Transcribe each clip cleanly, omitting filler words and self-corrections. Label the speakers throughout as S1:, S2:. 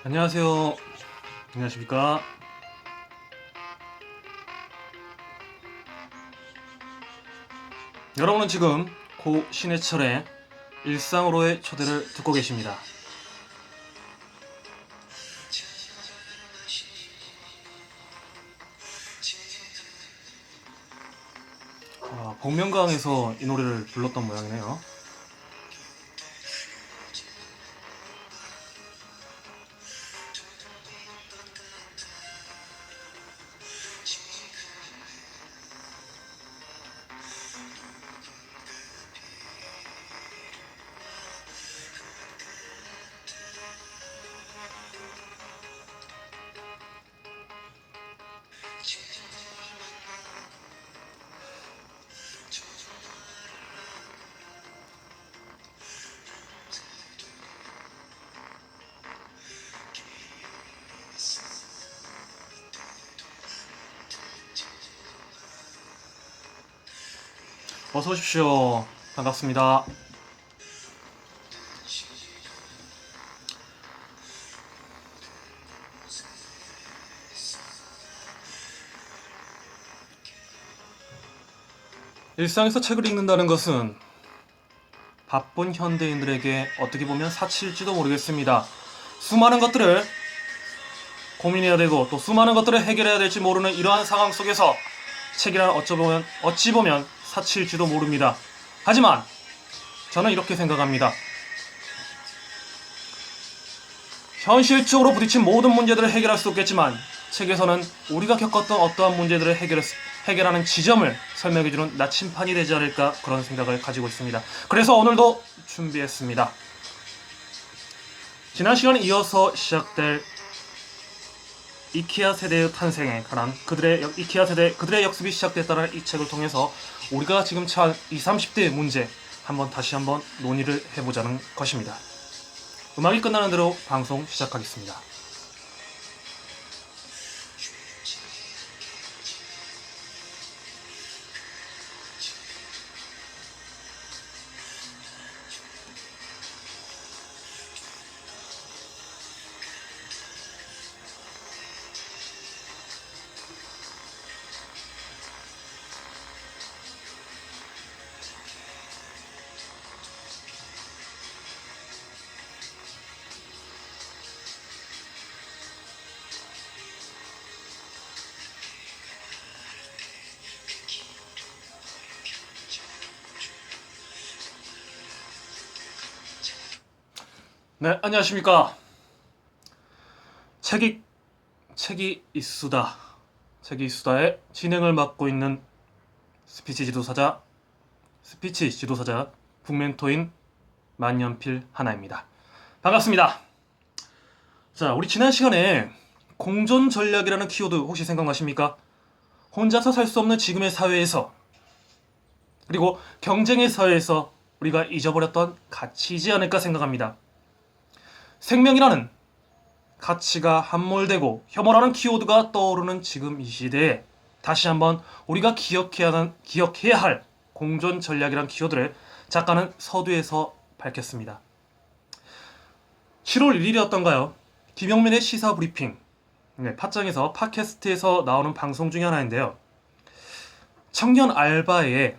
S1: 안녕하세요. 안녕하십니까. 여러분은 지금 고 신해철의 일상으로의 초대를 듣고 계십니다. 복면가왕에서 이 노래를 불렀던 모양이네요. 어서 오십시오. 반갑습니다. 일상에서 책을 읽는다는 것은 바쁜 현대인들에게 어떻게 보면 사치일지도 모르겠습니다. 수많은 것들을 고민해야 되고 또 수많은 것들을 해결해야 될지 모르는 이러한 상황 속에서 책이란 어찌 보면 사치일지도 모릅니다. 하지만 저는 이렇게 생각합니다. 현실적으로 부딪힌 모든 문제들을 해결할 수 없겠지만 책에서는 우리가 겪었던 어떠한 문제들을 해결하는 지점을 설명해주는 나침판이 되지 않을까 그런 생각을 가지고 있습니다. 그래서 오늘도 준비했습니다. 지난 시간에 이어서 시작될 이케아 세대의 탄생에 관한 이케아 세대 그들의 역습이 시작됐다는 이 책을 통해서 우리가 지금 처한 20, 30대의 문제 다시 한번 논의를 해보자는 것입니다. 음악이 끝나는 대로 방송 시작하겠습니다. 네, 안녕하십니까. 책이 이수다의 진행을 맡고 있는 스피치 지도사자 북멘토인 만년필 하나입니다. 반갑습니다. 자, 우리 지난 시간에 공존 전략이라는 키워드 혹시 생각나십니까? 혼자서 살 수 없는 지금의 사회에서 그리고 경쟁의 사회에서 우리가 잊어버렸던 가치이지 않을까 생각합니다. 생명이라는 가치가 함몰되고 혐오라는 키워드가 떠오르는 지금 이 시대에 다시 한번 우리가 기억해야 할 공존 전략이란 키워드를 작가는 서두에서 밝혔습니다. 7월 1일이었던가요? 김영민의 시사 브리핑, 팟짱에서 팟캐스트에서 나오는 방송 중에 하나인데요. 청년 알바의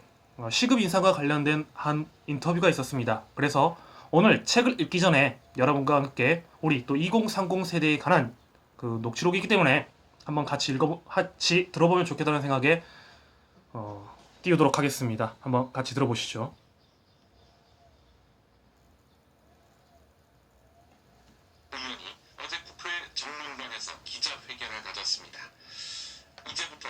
S1: 시급 인상과 관련된 한 인터뷰가 있었습니다. 그래서 오늘 책을 읽기 전에 여러분과 함께 우리 또 2030 세대에 관한 그 녹취록이기 때문에 한번 같이 들어보면 좋겠다는 생각에 띄우도록 하겠습니다. 한번 같이 들어보시죠.
S2: 의원이 어제 국회 정론관에서 기자회견을 가졌습니다. 이제부터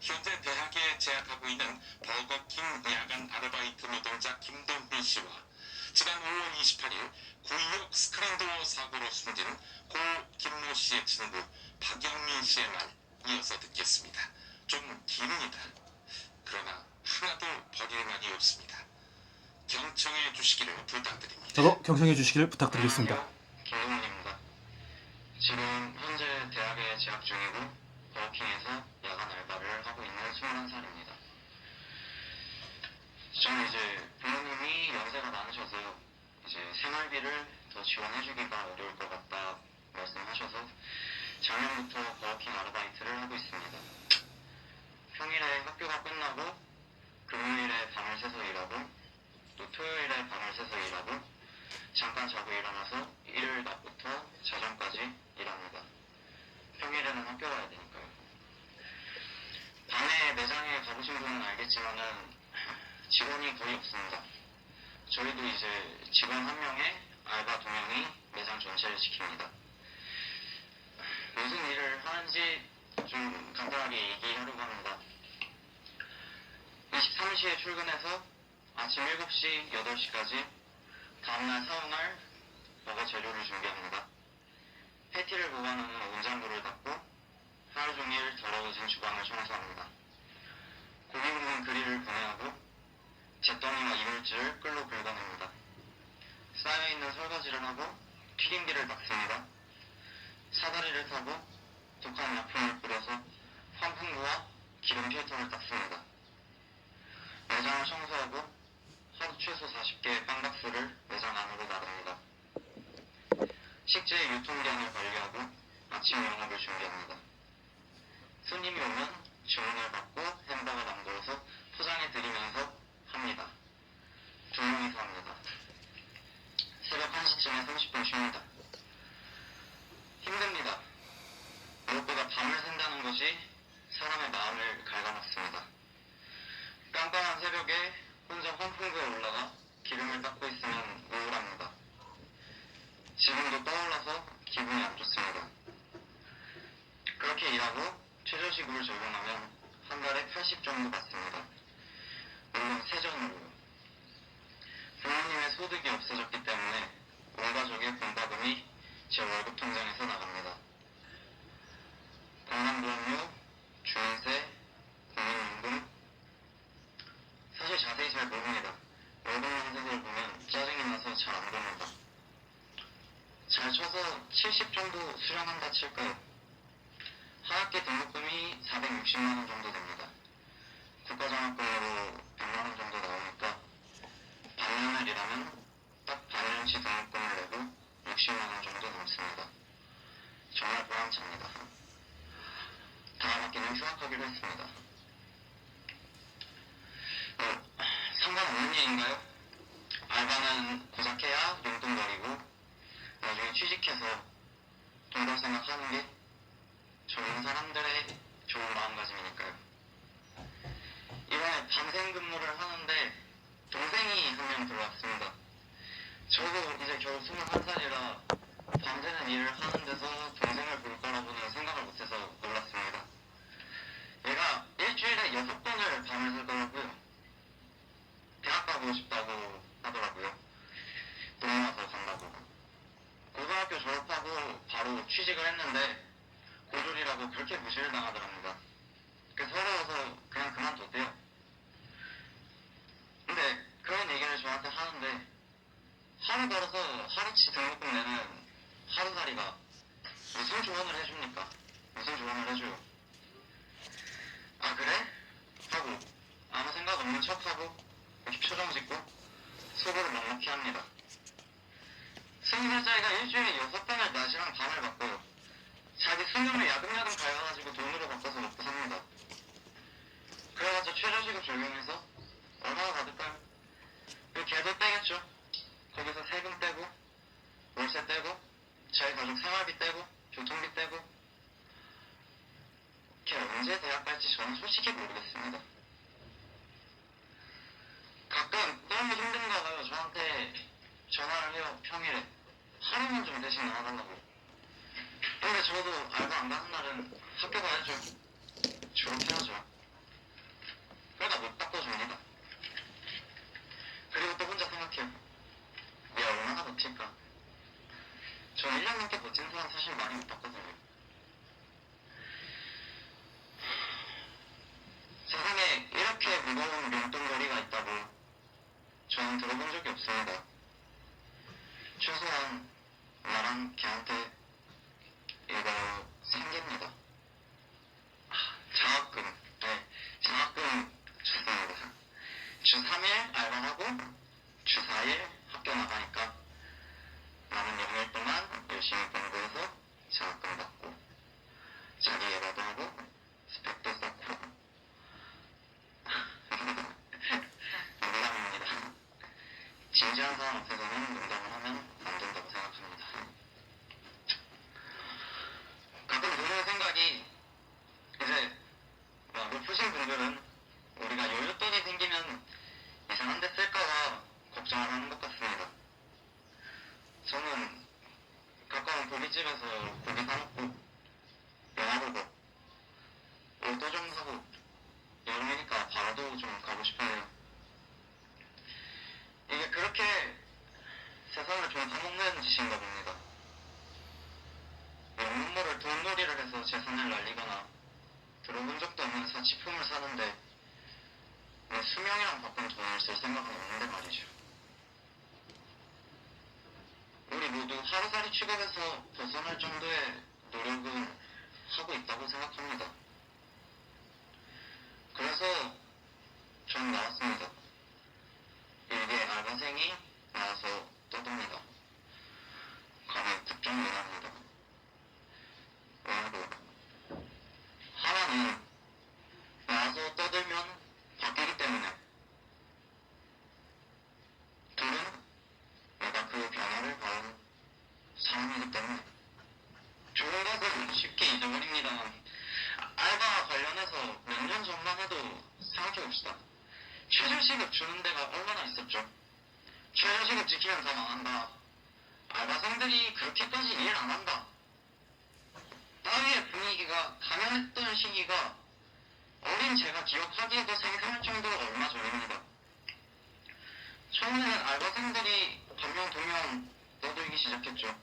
S2: 현재 대학에 재학하고 있는 버거킹 야간 아르바이트 노동자 김동빈 씨와 지난 5월 28일 구의역 스크린도어 사고로 숨진 고 김모 씨의 친구 박영민 씨의 말 이어서 듣겠습니다. 좀 깁니다. 그러나 하나도 버릴 말이 없습니다. 경청해 주시기를 부탁드립니다.
S1: 저도 경청해 주시기를 부탁드리겠습니다.
S2: 김동빈입니다. 지금 현재 대학에 재학 중이고 버거킹에서 야간 알바를 하고 있는 21살입니다. 저는 이제 부모님이 연세가 많으셔서 이제 생활비를 더 지원해주기가 어려울 것 같다
S3: 말씀하셔서 작년부터 버거킹 아르바이트를 하고 있습니다. 평일에 학교가 끝나고 금요일에 밤을 새서 일하고 또 토요일에 밤을 새서 일하고 잠깐 자고 일어나서 일요일 낮부터 자정까지 일합니다. 평일에는 학교 가야 되니까요. 밤에 매장에 가보신 분은 알겠지만은 직원이 거의 없습니다. 저희도 이제 직원 한 명에 알바 2명이 매장 전체를 지킵니다. 무슨 일을 하는지 좀 간단하게 얘기하려고 합니다. 23시에 출근해서 아침 7시, 8시까지 다음날 사용할 버거 재료를 준비합니다. 패티를 보관하는 온장고를 닫고 하루 종일 더러워진 주방을 청소합니다. 고기 굽는 그릴을 분해하고 잿더미와 이물질을 끌로 긁어냅니다. 쌓여있는 설거지를 하고 튀김기를 닦습니다. 사다리를 타고 독한 약품을 뿌려서 환풍구와 기름 필터를 닦습니다. 매장을 청소하고 하루 최소 40개의 빵박스를 매장 안으로 나릅니다. 식재 유통기한을 관리하고 아침 영업을 준비합니다. 손님이 오면 주문을 받고 햄버거 만들어서 포장해 드리면서 합니다. 2명이서 합니다. 새벽 1시쯤에 30분 쉽니다. 힘듭니다. 무엇보다 밤을 샌다는 것이 사람의 마음을 갉아먹습니다. 깜깜한 새벽에 혼자 환풍구에 올라가 기름을 닦고 있으면 우울합니다. 지금도 떠올라서 기분이 안 좋습니다. 그렇게 일하고 최저시급을 적용하면 한 달에 80 정도 받습니다. 물론 세전으로요. 부모님의 소득이 없어졌기 때문에 온 가족의 공과금이 제 월급 통장에서 나갑니다. 건강보험료, 주민세, 국민연금, 사실 자세히 잘 모릅니다. 월급 명세서를 보면 짜증이 나서 잘 안 봅니다. 잘 쳐서 70 정도 수령한다 칠까요? 하학기 등록금이 460만원 정도 됩니다. 국가장학금으로 100만원 정도 나오니까 반년을 일하면 딱 반년치 등록금을 내고 60만원 정도 남습니다. 정말 보람찹니다. 다음 학기는 휴학하기로 했습니다. 상관없는 일인가요? 알바는 고작해야 용돈벌이고 나중에 취직해서 돈 벌 생각하는 게 젊은 사람들의 좋은 마음가짐이니까요. 이번에 밤샘 근무를 하는데 동생이 한 명 들어왔습니다. 저도 이제 겨우 21살이라 밤새는 일을 하는 데서 동생을 볼 거라고는 생각을 못해서 놀랐습니다. 얘가 일주일에 6번을 밤을 새더라고요. 대학 가고 싶다고 하더라고요. 돈 모아서 간다고. 고등학교 졸업하고 바로 취직을 했는데 고졸이라고 그렇게 무시를 당하더랍니다. 그래서 서러워서 그냥 그만뒀대요. 근데 그런 얘기를 저한테 하는데 하루 걸어서 하루치 등록금 내는 하루살이가 무슨 조언을 해줍니까? 무슨 조언을 해줘요? 아 그래? 하고 아무 생각 없는 척하고 이렇게 표정 짓고 속으로 넉넉히 합니다. 20살짜리가 일주일에 6번을 낮이랑 밤을 바꿔요. 자기 수능을 야금야금 가여가지고 돈으로 바꿔서 먹고 삽니다. 그래가지고 최저시급 적용해서 얼마나 받을까요? 그리고 걔도 떼겠죠. 거기서 세금 떼고 월세 떼고 자기 가족 생활비 떼고 교통비 떼고 걔 언제 대학 갈지 저는 솔직히 모르겠습니다. 가끔 너무 힘든가 봐요. 저한테 전화를 해요. 평일에 하루만 좀 대신 나와달라고. 근데 저도 알바 안 가는 날은 학교 가야죠. 졸업해야죠. 그러다 못 바꿔줍니다. 그리고 또 혼자 생각해요. 내가 얼마나 버틸까? 저 1년 넘게 버틴 사람 사실 많이 못 봤거든요. 세상에 이렇게 무거운 용돈벌이가 있다고 저는 들어본 적이 없습니다. 최소한 나랑 걔한테 이거 생깁니다. 장학금, 네, 장학금 좋습니다. 주 3일 알바하고 주 4일 학교 나가니까 남은 0일 동안 열심히 공부해서 장학금 받고 자기 예배도 하고 스펙도 쌓고 농담입니다. 진지한 사람 앞에서는 농담을 하면 안 된다고 생각합니다. 가끔 드는 생각이 이제 높으신 분들은 우리가 여윳돈이 생기면 이상한 데 쓸까봐 걱정을 하는 것 같습니다. 저는 가까운 고깃집에서 고기 사 먹고 영화 보고 옷도 좀 사고 여름이니까 바다도 좀 가고 싶어요. 이게 그렇게 세상을 좀 사먹는 짓인가 봅니다. 눈물을 돈놀이를 해서 재산을 날리거나 들어본 적도 없는 사치품을 사는데 내 수명이랑 바꾼 돈을 쓸 생각은 없는데 말이죠. 우리 모두 하루살이 취급에서 벗어날 정도의 노력은 하고 있다고 생각합니다. 그래서 전 나왔습니다. 일개 알바생이 나와서 떠듭니다. 감히 국정연합니다. 왜냐고 하나는 나와서 떠들면 바뀌기 때문에, 둘은 내가 그 변화를 봐온 사람이기 때문에. 좋은 것은 쉽게 잊어버립니다. 알바 관련해서 몇 년 전만 해도 생각해봅시다. 최저시급 주는 데가 얼마나 있었죠? 최저시급 지키면 다 망한다. 알바생들이 그렇게까지 일 안 한다. 따위의 분위기가 당연했던 시기가 어린 제가 기억하기에도 생생할 정도로 얼마 전입니다. 처음에는 알바생들이 한 명, 두 명 떠들기 시작했죠.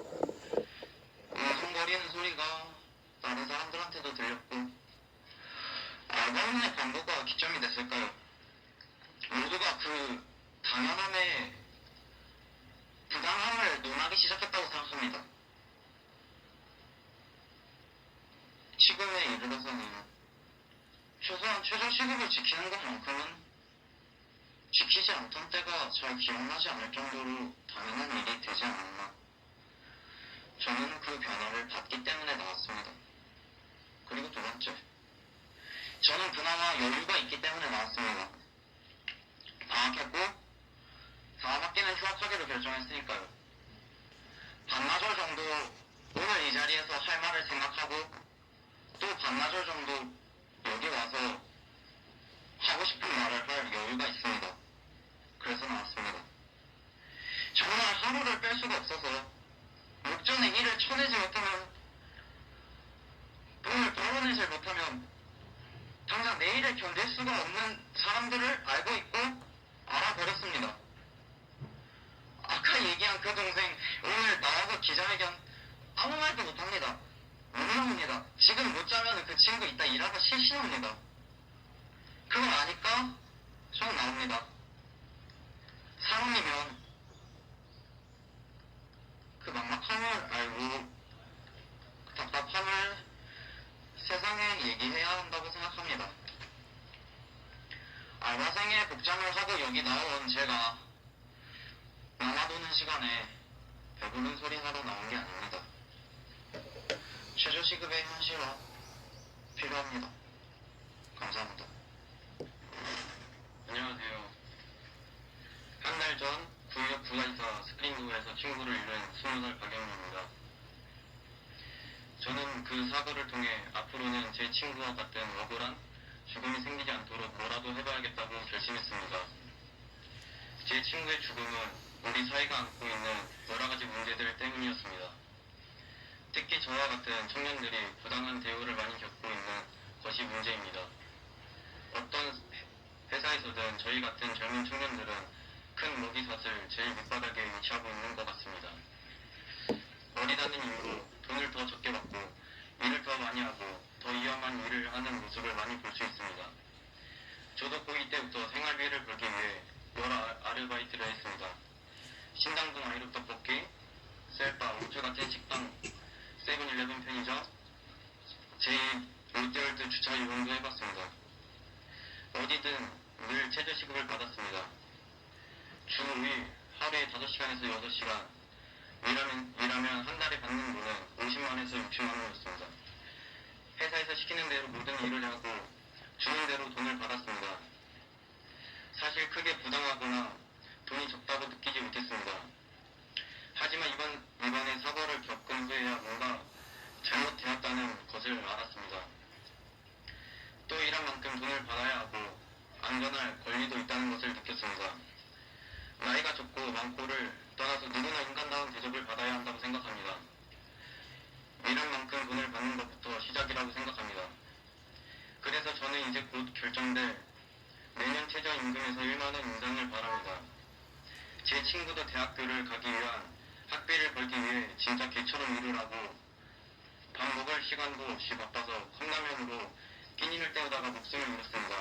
S3: 웅성거리는 소리가 다른 사람들한테도 들렸고, 알바인의 광고가 기점이 됐을까요? 모두가 그 당연함에 부당함을 논하기 시작했다고 생각합니다. 지금에 이르러서는 최소한 최저시급을 지키는 것만큼은 지키지 않던 때가 잘 기억나지 않을 정도로 당연한 일이 되지 않았나. 저는 그 변화를 받기 때문에 나왔습니다. 그리고 두 번째, 저는 그나마 여유가 있기 때문에 나왔습니다. 방학했고 다음 학기는 휴학하기로 결정했으니까요. 반나절 정도 오늘 이 자리에서 할 말을 생각하고 또 반나절 정도 여기 와서 하고 싶은 말을 할 여유가 있습니다. 그래서 나왔습니다. 정말 하루를 뺄 수가 없어서 목전에 일을 쳐내지 못하면, 돈을 벌어내지 못하면 당장 내일을 견딜 수가 없는 사람들을 알고 있고 알아버렸습니다. 아까 얘기한 그 동생 오늘 나와서 기자회견 아무 말도 못합니다. 못 나옵니다. 지금 못 자면 그 친구 이따 일하다 실신합니다. 그걸 아니까 저는 나옵니다. 사람이면 그 막막함을 알고 그 답답함을 세상에 얘기해야 한다고 생각합니다. 알바생의 복장을 하고 여기 나온 제가 남아도는 시간에 배부른 소리 하러 나온 게 아닙니다. 최저시급의 현실화 필요합니다. 감사합니다. 안녕하세요. 한 달 전 구역 구간사 스프링도에서 친구를 잃은 20살 박영민입니다. 저는 그 사고를 통해 앞으로는 제 친구와 같은 억울한 죽음이 생기지 않도록 뭐라도 해봐야겠다고 결심했습니다. 제 친구의 죽음은 우리 사회가 안고 있는 여러 가지 문제들 때문이었습니다. 특히 저와 같은 청년들이 부당한 대우를 많이 겪고 있는 것이 문제입니다. 어떤 회사에서든 저희 같은 젊은 청년들은 큰 먹이사슬 제일 밑바닥에 위치하고 있는 것 같습니다. 어리다는 이유로 돈을 더 적게 받고 일을 더 많이 하고 더 위험한 일을 하는 모습을 많이 볼 수 있습니다. 저도 고2 때부터 생활비를 벌기 위해 여러 아르바이트를 했습니다. 신당동 아이로 떡볶이, 셀바, 우주 같은 식당, 세븐일레븐 편의점, 제2 롯데월드 주차 이용도 해봤습니다. 어디든 늘 최저시급을 받았습니다. 주 5일 하루에 5시간에서 6시간 일하면 한 달에 받는 돈은 50만에서 60만 원이었습니다. 회사에서 시키는 대로 모든 일을 하고 주는 대로 돈을 받았습니다. 사실 크게 부당하거나 돈이 적다고 느끼지 못했습니다. 하지만 이번에 사고를 겪은 후에야 뭔가 잘못되었다는 것을 알았습니다. 또 일한 만큼 돈을 받아야 하고 안전할 권리도 있다는 것을 느꼈습니다. 나이가 적고 많고를 떠나서 누구나 인간다운 대접을 받아야 한다고 생각합니다. 일한 만큼 돈을 받는 것부터 시작이라고 생각합니다. 그래서 저는 이제 곧 결정될 내년 최저임금에서 1만원 인상을 바랍니다. 제 친구도 대학교를 가기 위한 학비를 벌기 위해 진짜 개처럼 일을 하고 밥 먹을 시간도 없이 바빠서 컵라면으로 끼니를 때우다가 목숨을 잃었습니다.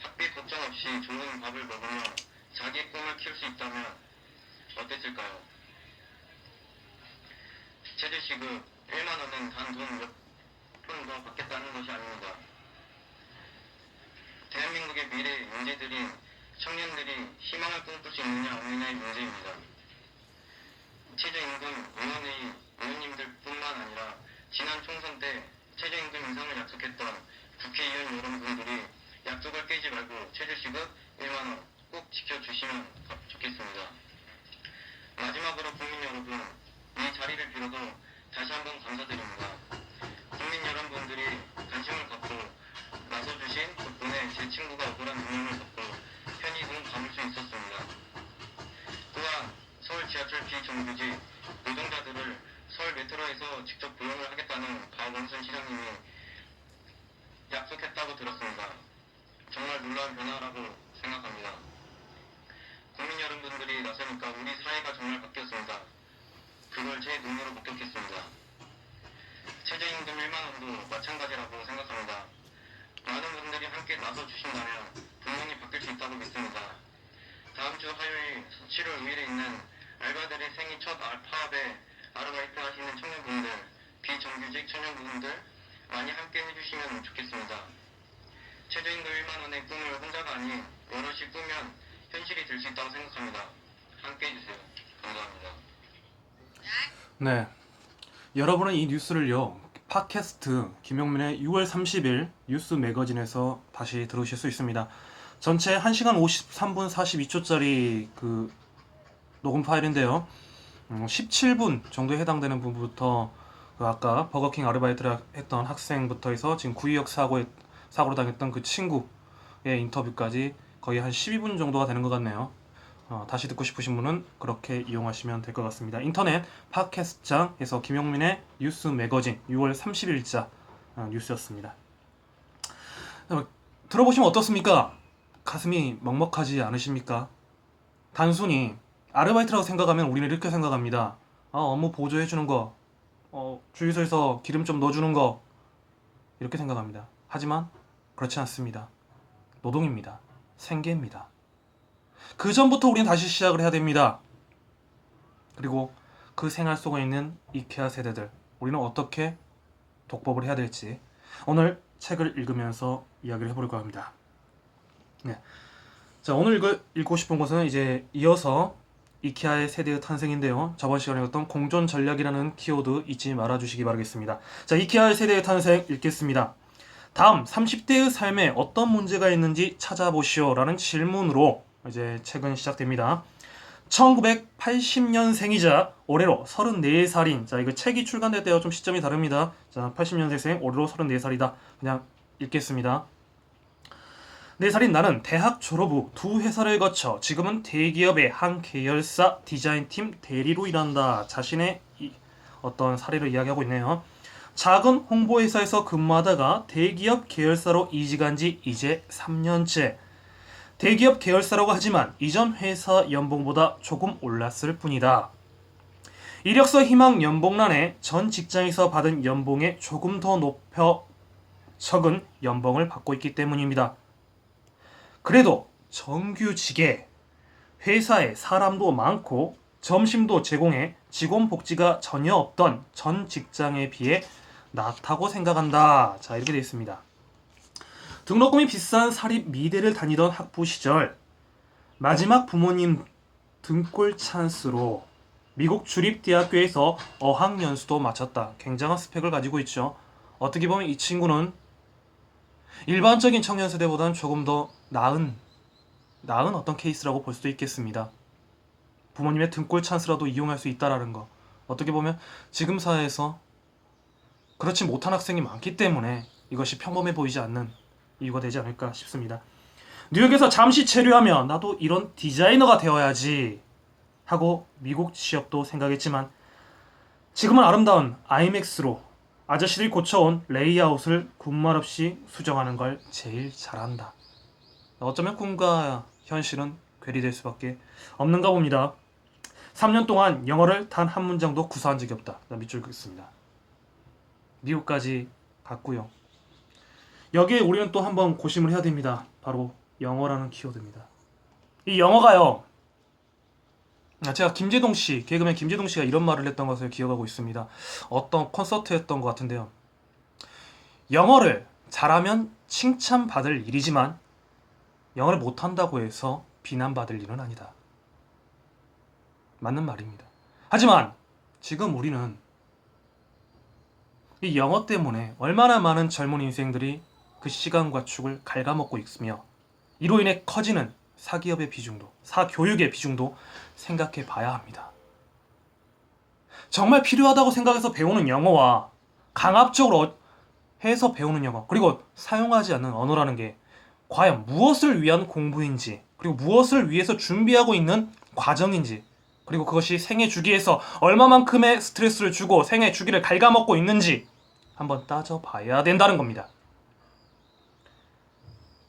S3: 학비 걱정 없이 좋은 밥을 먹으며 자기의 꿈을 키울 수 있다면 어땠을까요? 최저시급 1만원은 단 돈 몇 푼 더 받겠다는 것이 아닙니다. 대한민국의 미래 인재들인 청년들이 희망을 꿈꿀 수 있느냐 없느냐의 문제입니다. 최저임금 위원회의 의원님들뿐만 아니라 지난 총선 때 최저임금 인상을 약속했던 국회의원 여러분들이 약속을 깨지 말고 최저시급 1만원 꼭 지켜주시면 좋겠습니다. 마지막으로 국민 여러분, 이 자리를 빌어서 다시 한번 감사드립니다. 국민 여러분들이 관심을 갖고 나서주신 덕분에 제 친구가 억울한 운명을 겪고 편히 눈 감을 수 있었습니다. 또한 서울 지하철 비정규직 노동자들을 서울 메트로에서 직접 고용을 하겠다는 박원순 시장님이 약속했다고 들었습니다. 정말 놀라운 변화라고 생각합니다. 국민 여러분들이 나서니까 우리 사회가 정말 바뀌었습니다. 그걸 제 눈으로 목격했습니다. 최저임금 1만원도 마찬가지라고 생각합니다. 많은 분들이 함께 나서주신다면 분명히 바뀔 수 있다고 믿습니다. 다음 주 화요일 7월 5일에 있는 알바들의 생애 첫 파업에 아르바이트 하시는 청년분들, 비정규직 청년분들 많이 함께 해주시면 좋겠습니다. 최저임금 1만원의 꿈을 혼자가 아닌 여럿이 꾸면 현실이 될 수 있다고 생각합니다. 함께 해주세요. 감사합니다.
S1: 네, 여러분은 이 뉴스를요 팟캐스트 김용민의 6월 30일 뉴스 매거진에서 다시 들으실 수 있습니다. 전체 1시간 53분 42초짜리 그 녹음 파일인데요. 17분 정도에 해당되는 부분부터 그 아까 버거킹 아르바이트를 했던 학생부터 해서 지금 구의역 사고로 당했던 그 친구의 인터뷰까지 거의 한 12분 정도가 되는 것 같네요. 다시 듣고 싶으신 분은 그렇게 이용하시면 될 것 같습니다. 인터넷 팟캐스트장에서 김용민의 뉴스 매거진 6월 30일자 뉴스였습니다. 들어보시면 어떻습니까? 가슴이 먹먹하지 않으십니까? 단순히 아르바이트라고 생각하면 우리는 이렇게 생각합니다. 업무 보조해주는 거, 주유소에서 기름 좀 넣어주는 거, 이렇게 생각합니다. 하지만 그렇지 않습니다. 노동입니다. 생계입니다. 그 전부터 우리는 다시 시작을 해야 됩니다. 그리고 그 생활 속에 있는 이케아 세대들, 우리는 어떻게 독법을 해야 될지 오늘 책을 읽으면서 이야기를 해보려고 합니다. 네. 자, 오늘 읽고 싶은 것은 이제 이어서 이케아의 세대의 탄생인데요. 저번 시간에 했던 공존 전략이라는 키워드 잊지 말아주시기 바라겠습니다. 자, 이케아의 세대의 탄생 읽겠습니다. 다음 30대의 삶에 어떤 문제가 있는지 찾아보시오 라는 질문으로 이제 책은 시작됩니다. 1980년생이자 올해로 34살인, 자, 이거 책이 출간될 때와 좀 시점이 다릅니다. 자, 80년생 올해로 34살이다. 그냥 읽겠습니다. 4살인 나는 대학 졸업 후 2회사를 거쳐 지금은 대기업의 한 계열사 디자인팀 대리로 일한다. 자신의 어떤 사례를 이야기하고 있네요. 작은 홍보회사에서 근무하다가 대기업 계열사로 이직한 지 이제 3년째. 대기업 계열사라고 하지만 이전 회사 연봉보다 조금 올랐을 뿐이다. 이력서 희망 연봉란에 전 직장에서 받은 연봉에 조금 더 높여 적은 연봉을 받고 있기 때문입니다. 그래도 정규직에 회사에 사람도 많고 점심도 제공해 직원 복지가 전혀 없던 전 직장에 비해 낫다고 생각한다. 자, 이렇게 되어 있습니다. 등록금이 비싼 사립 미대를 다니던 학부 시절 마지막 부모님 등골 찬스로 미국 주립대학교에서 어학연수도 마쳤다. 굉장한 스펙을 가지고 있죠. 어떻게 보면 이 친구는 일반적인 청년 세대보다는 조금 더 나은 어떤 케이스라고 볼 수도 있겠습니다. 부모님의 등골 찬스라도 이용할 수 있다라는 거. 어떻게 보면 지금 사회에서 그렇지 못한 학생이 많기 때문에 이것이 평범해 보이지 않는 이유가 되지 않을까 싶습니다. 뉴욕에서 잠시 체류하며 나도 이런 디자이너가 되어야지 하고 미국 취업도 생각했지만 지금은 아름다운 아이맥스로 아저씨들이 고쳐온 레이아웃을 군말 없이 수정하는 걸 제일 잘한다. 어쩌면 꿈과 현실은 괴리될 수밖에 없는가 봅니다. 3년 동안 영어를 단 한 문장도 구사한 적이 없다. 밑줄 긋습니다. 미국까지 갔고요. 여기에 우리는 또 한번 고심을 해야 됩니다. 바로 영어라는 키워드입니다. 이 영어가요. 제가 김재동 씨, 개그맨 김재동 씨가 이런 말을 했던 것을 기억하고 있습니다. 어떤 콘서트였던 것 같은데요. 영어를 잘하면 칭찬받을 일이지만 영어를 못한다고 해서 비난받을 일은 아니다. 맞는 말입니다. 하지만 지금 우리는 이 영어 때문에 얼마나 많은 젊은 인생들이 그 시간과 축을 갉아먹고 있으며 이로 인해 커지는 사기업의 비중도, 사교육의 비중도 생각해 봐야 합니다. 정말 필요하다고 생각해서 배우는 영어와 강압적으로 해서 배우는 영어, 그리고 사용하지 않는 언어라는 게 과연 무엇을 위한 공부인지, 그리고 무엇을 위해서 준비하고 있는 과정인지, 그리고 그것이 생애 주기에서 얼마만큼의 스트레스를 주고 생애 주기를 갉아먹고 있는지 한번 따져봐야 된다는 겁니다.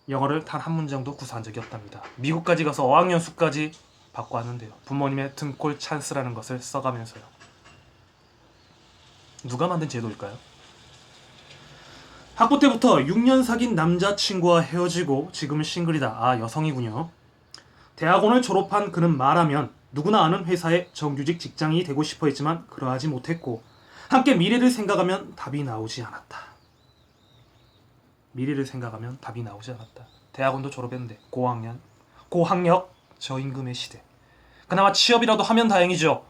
S1: 영어를 단 한 문장도 구사한 적이 없답니다. 미국까지 가서 어학연수까지 받고 왔는데요. 부모님의 등골 찬스라는 것을 써가면서요. 누가 만든 제도일까요? 학부 때부터 6년 사귄 남자친구와 헤어지고 지금은 싱글이다. 아, 여성이군요. 대학원을 졸업한 그는 말하면 누구나 아는 회사의 정규직 직장인이 되고 싶어 했지만 그러하지 못했고 함께 미래를 생각하면 답이 나오지 않았다. 미래를 생각하면 답이 나오지 않았다. 대학원도 졸업했는데 고학력 저임금의 시대. 그나마 취업이라도 하면 다행이죠.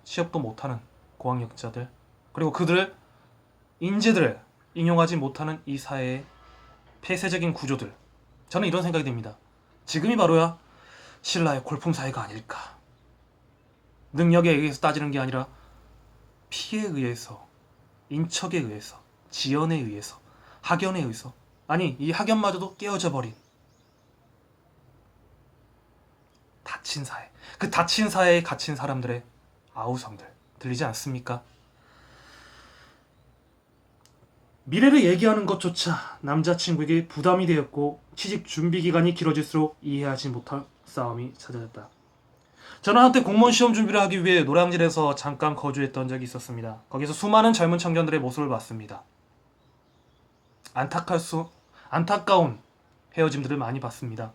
S1: 취업도 못하는 고학력자들, 그리고 그들을 인재들을 인용하지 못하는 이 사회의 폐쇄적인 구조들. 저는 이런 생각이 듭니다. 지금이 바로야 신라의 골품사회가 아닐까. 능력에 의해서 따지는 게 아니라 피에 의해서, 인척에 의해서, 지연에 의해서, 학연에 의해서, 아니 이 학연마저도 깨어져 버린 닫힌 사회. 그 닫힌 사회에 갇힌 사람들의 아우성들 들리지 않습니까? 미래를 얘기하는 것조차 남자친구에게 부담이 되었고 취직 준비 기간이 길어질수록 이해하지 못할 싸움이 찾아졌다. 저는 한때 공무원 시험 준비를 하기 위해 노량진에서 잠깐 거주했던 적이 있었습니다. 거기서 수많은 젊은 청년들의 모습을 봤습니다. 안타까운 헤어짐들을 많이 봤습니다.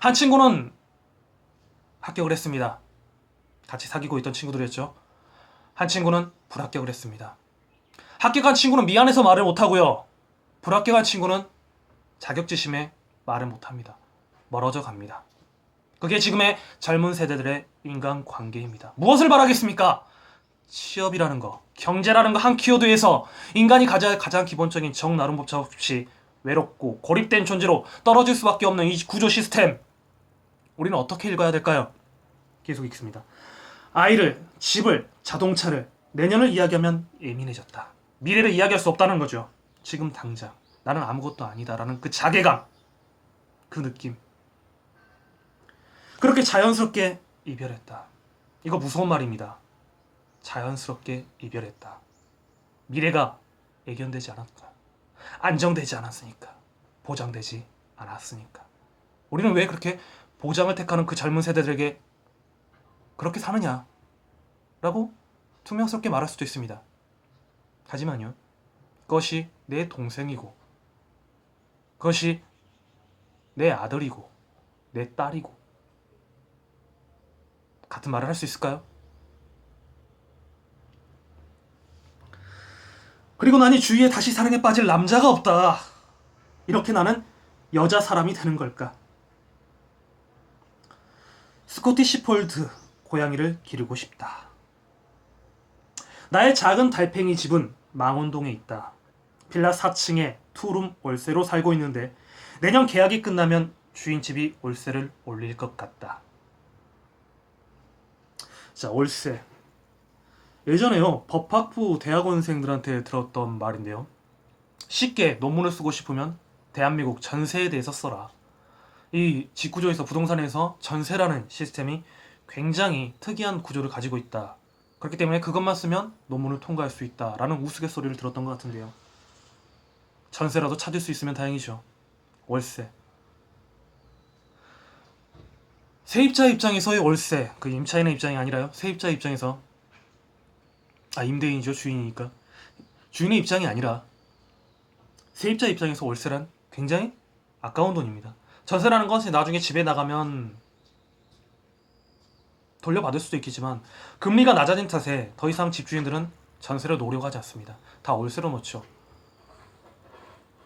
S1: 한 친구는 합격을 했습니다. 같이 사귀고 있던 친구들이었죠. 한 친구는 불합격을 했습니다. 합격한 친구는 미안해서 말을 못하고요. 불합격한 친구는 자격지심에 말을 못합니다. 멀어져 갑니다. 그게 지금의 젊은 세대들의 인간관계입니다. 무엇을 바라겠습니까? 취업이라는 거, 경제라는 거 한 키워드에서 인간이 가장 기본적인 정나름 법칙 없이 외롭고 고립된 존재로 떨어질 수밖에 없는 이 구조 시스템. 우리는 어떻게 읽어야 될까요? 계속 읽습니다. 아이를, 집을, 자동차를, 내년을 이야기하면 예민해졌다. 미래를 이야기할 수 없다는 거죠. 지금 당장 나는 아무것도 아니다라는 그 자괴감, 그 느낌. 그렇게 자연스럽게 이별했다. 이거 무서운 말입니다. 자연스럽게 이별했다. 미래가 예견되지 않았다. 안정되지 않았으니까. 보장되지 않았으니까. 우리는 왜 그렇게 보장을 택하는 그 젊은 세대들에게 그렇게 사느냐? 라고 투명스럽게 말할 수도 있습니다. 하지만요, 그것이 내 동생이고, 그것이 내 아들이고, 내 딸이고, 같은 말을 할 수 있을까요? 그리고 나니 주위에 다시 사랑에 빠질 남자가 없다. 이렇게 나는 여자 사람이 되는 걸까? 스코티시 폴드, 고양이를 기르고 싶다. 나의 작은 달팽이 집은 망원동에 있다. 빌라 4층에 투룸 월세로 살고 있는데 내년 계약이 끝나면 주인집이 월세를 올릴 것 같다. 자, 월세. 예전에요, 법학부 대학원생들한테 들었던 말인데요. 쉽게 논문을 쓰고 싶으면 대한민국 전세에 대해서 써라. 이 직구조에서 부동산에서 전세라는 시스템이 굉장히 특이한 구조를 가지고 있다. 그렇기 때문에 그것만 쓰면 논문을 통과할 수 있다라는 우스갯소리를 들었던 것 같은데요. 전세라도 찾을 수 있으면 다행이죠. 월세. 세입자 입장에서의 월세, 그 임차인의 입장이 아니라요. 세입자 입장에서, 임대인이죠. 주인이니까. 주인의 입장이 아니라 세입자 입장에서 월세란 굉장히 아까운 돈입니다. 전세라는 것이 나중에 집에 나가면 돌려받을 수도 있겠지만 금리가 낮아진 탓에 더 이상 집주인들은 전세를 놓으려고 하지 않습니다. 다 월세로 놓죠.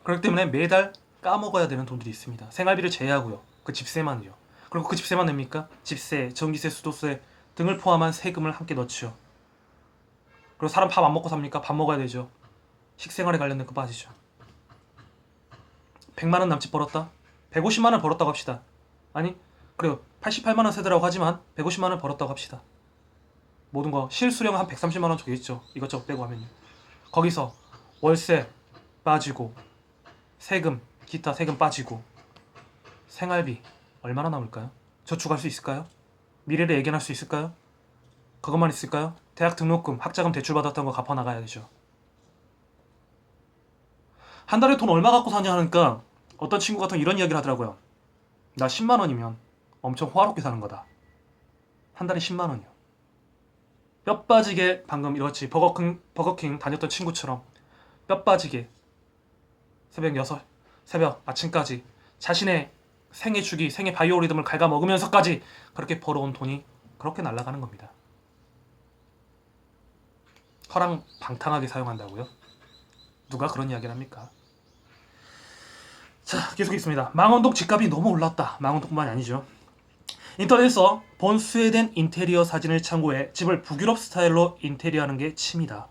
S1: 그렇기 때문에 매달 까먹어야 되는 돈들이 있습니다. 생활비를 제외하고요. 그 집세만요. 그리고 그 집세만 냅니까? 집세, 전기세, 수도세 등을 포함한 세금을 함께 넣죠. 그리고 사람 밥 안 먹고 삽니까? 밥 먹어야 되죠. 식생활에 관련된 거 빠지죠. 100만 원 남짓 벌었다? 150만 원 벌었다고 합시다. 아니, 그래요. 88만 원 세대라고 하지만 150만 원 벌었다고 합시다. 모든 거 실수령 한 130만 원 정도 있죠. 이것저것 빼고 하면요. 거기서 월세 빠지고 세금, 기타 세금 빠지고 생활비 얼마나 남을까요? 저축할 수 있을까요? 미래를 예견할 수 있을까요? 그것만 있을까요? 대학 등록금, 학자금 대출 받았던 거 갚아 나가야 되죠. 한 달에 돈 얼마 갖고 사냐 하니까 어떤 친구 같은 이런 이야기를 하더라고요. 나 10만 원이면 엄청 호화롭게 사는 거다. 한 달에 10만 원이요. 뼈 빠지게, 방금 이렇지, 버거킹 다녔던 친구처럼 뼈 빠지게 새벽 아침까지 자신의 생애 주기, 생애 바이오리듬을 갉아먹으면서까지 그렇게 벌어온 돈이 그렇게 날아가는 겁니다. 허랑방탕하게 사용한다고요? 누가 그런 이야기를 합니까? 자, 계속했습니다. 망원동 집값이 너무 올랐다. 망원동뿐만이 아니죠. 인터넷에서 본 스웨덴 인테리어 사진을 참고해 집을 북유럽 스타일로 인테리어하는 게 취미다.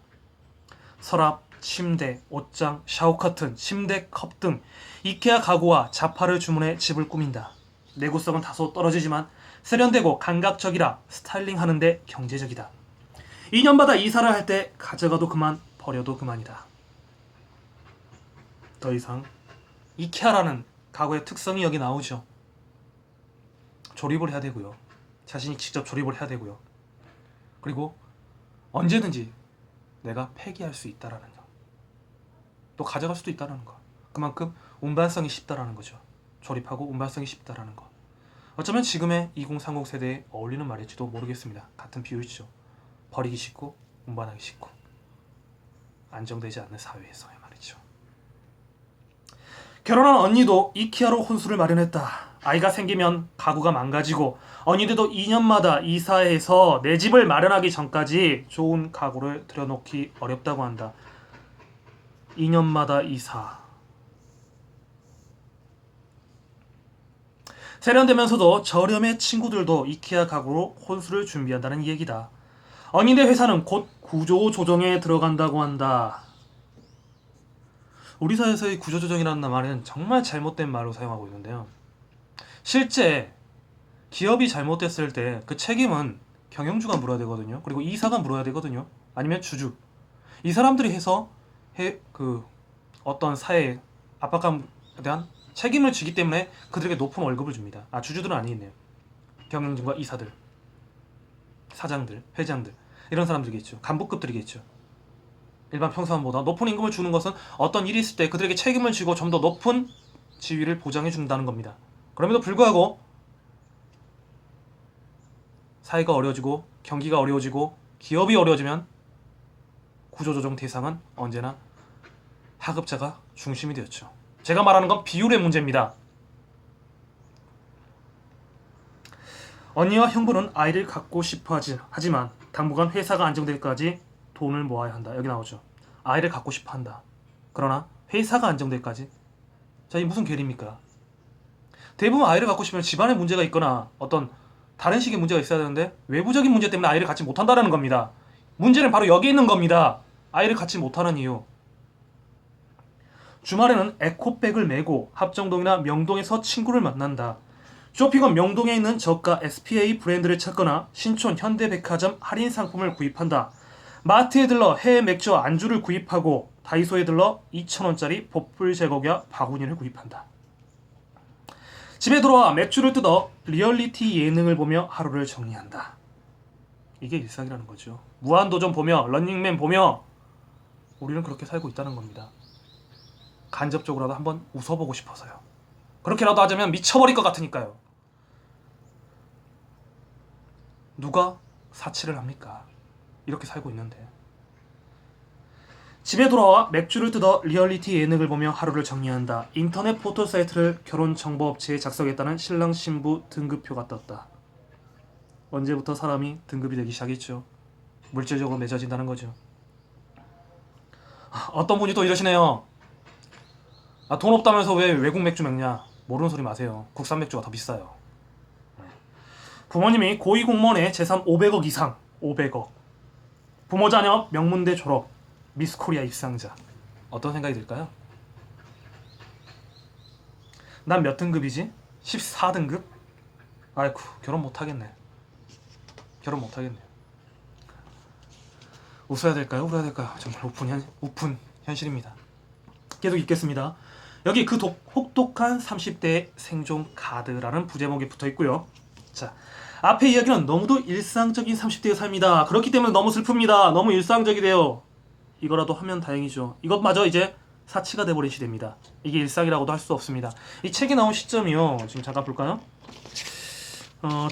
S1: 서랍, 침대, 옷장, 샤워 커튼, 침대 컵 등 이케아 가구와 자파를 주문해 집을 꾸민다. 내구성은 다소 떨어지지만 세련되고 감각적이라 스타일링하는데 경제적이다. 2년마다 이사를 할 때 가져가도 그만, 버려도 그만이다. 더 이상 이케아라는 가구의 특성이 여기 나오죠. 조립을 해야 되고요. 자신이 직접 조립을 해야 되고요. 그리고 언제든지 내가 폐기할 수 있다라는 거. 또 가져갈 수도 있다라는 거. 그만큼 운반성이 쉽다라는 거죠. 조립하고 운반성이 쉽다라는 거. 어쩌면 지금의 2030 세대에 어울리는 말일지도 모르겠습니다. 같은 비유이죠. 버리기 쉽고 운반하기 쉽고 안정되지 않는 사회에서의 말이죠. 결혼한 언니도 이케아로 혼수를 마련했다. 아이가 생기면 가구가 망가지고 언니들도 2년마다 이사해서 내 집을 마련하기 전까지 좋은 가구를 들여놓기 어렵다고 한다. 2년마다 이사. 세련되면서도 저렴해 친구들도 이케아 가구로 혼수를 준비한다는 얘기다. 언니네 회사는 곧 구조 조정에 들어간다고 한다. 우리 사회에서의 구조 조정이라는 말은 정말 잘못된 말로 사용하고 있는데요. 실제 기업이 잘못됐을 때 그 책임은 경영주가 물어야 되거든요. 그리고 이사가 물어야 되거든요. 아니면 주주. 이 사람들이 해서 어떤 사회의 압박감에 대한 책임을 지기 때문에 그들에게 높은 월급을 줍니다. 주주들은 아니겠네요. 경영진과 이사들, 사장들, 회장들 이런 사람들이겠죠. 간부급들이겠죠. 일반 평사원보다 높은 임금을 주는 것은 어떤 일이 있을 때 그들에게 책임을 지고 좀 더 높은 지위를 보장해 준다는 겁니다. 그럼에도 불구하고 사회가 어려워지고 경기가 어려워지고 기업이 어려워지면 구조조정 대상은 언제나 하급자가 중심이 되었죠. 제가 말하는 건 비율의 문제입니다. 언니와 형부는 아이를 갖고 싶어 하지만 당분간 회사가 안정될 때까지 돈을 모아야 한다. 여기 나오죠. 아이를 갖고 싶어 한다. 그러나 회사가 안정될 때까지. 자, 이 무슨 괴리입니까? 대부분 아이를 갖고 싶으면 집안에 문제가 있거나 어떤 다른 식의 문제가 있어야 되는데 외부적인 문제 때문에 아이를 갖지 못한다는 겁니다. 문제는 바로 여기에 있는 겁니다. 아이를 갖지 못하는 이유. 주말에는 에코백을 메고 합정동이나 명동에서 친구를 만난다. 쇼핑은 명동에 있는 저가 SPA 브랜드를 찾거나 신촌 현대백화점 할인 상품을 구입한다. 마트에 들러 해외 맥주와 안주를 구입하고 다이소에 들러 2,000원짜리 보풀 제거기와 바구니를 구입한다. 집에 들어와 맥주를 뜯어 리얼리티 예능을 보며 하루를 정리한다. 이게 일상이라는 거죠. 무한도전 보며 런닝맨 보며 우리는 그렇게 살고 있다는 겁니다. 간접적으로라도 한번 웃어보고 싶어서요. 그렇게라도 하자면 미쳐버릴 것 같으니까요. 누가 사치를 합니까? 이렇게 살고 있는데. 집에 돌아와 맥주를 뜯어 리얼리티 예능을 보며 하루를 정리한다. 인터넷 포털 사이트를 결혼정보업체에 작성했다는 신랑 신부 등급표가 떴다. 언제부터 사람이 등급이 되기 시작했죠? 물질적으로 맺어진다는 거죠. 어떤 분이 또 이러시네요. 돈 없다면서 왜 외국 맥주 먹냐? 모르는 소리 마세요. 국산 맥주가 더 비싸요. 부모님이 고위공무원의 재산 500억 이상, 500억. 부모 자녀 명문대 졸업, 미스코리아 입상자. 어떤 생각이 들까요? 난 몇 등급이지? 14등급? 아이쿠, 결혼 못하겠네. 결혼 못하겠네. 웃어야 될까요? 울어야 될까요? 정말 우픈 현실입니다. 계속 읽겠습니다. 여기 그 혹독한 30대의 생존 가드라는 부제목이 붙어 있고요. 자, 앞의 이야기는 너무도 일상적인 30대의 삶이다. 그렇기 때문에 너무 슬픕니다. 너무 일상적이대요. 이거라도 하면 다행이죠. 이것마저 이제 사치가 돼버린 시대입니다. 이게 일상이라고도 할 수 없습니다. 이 책이 나온 시점이요. 지금 잠깐 볼까요?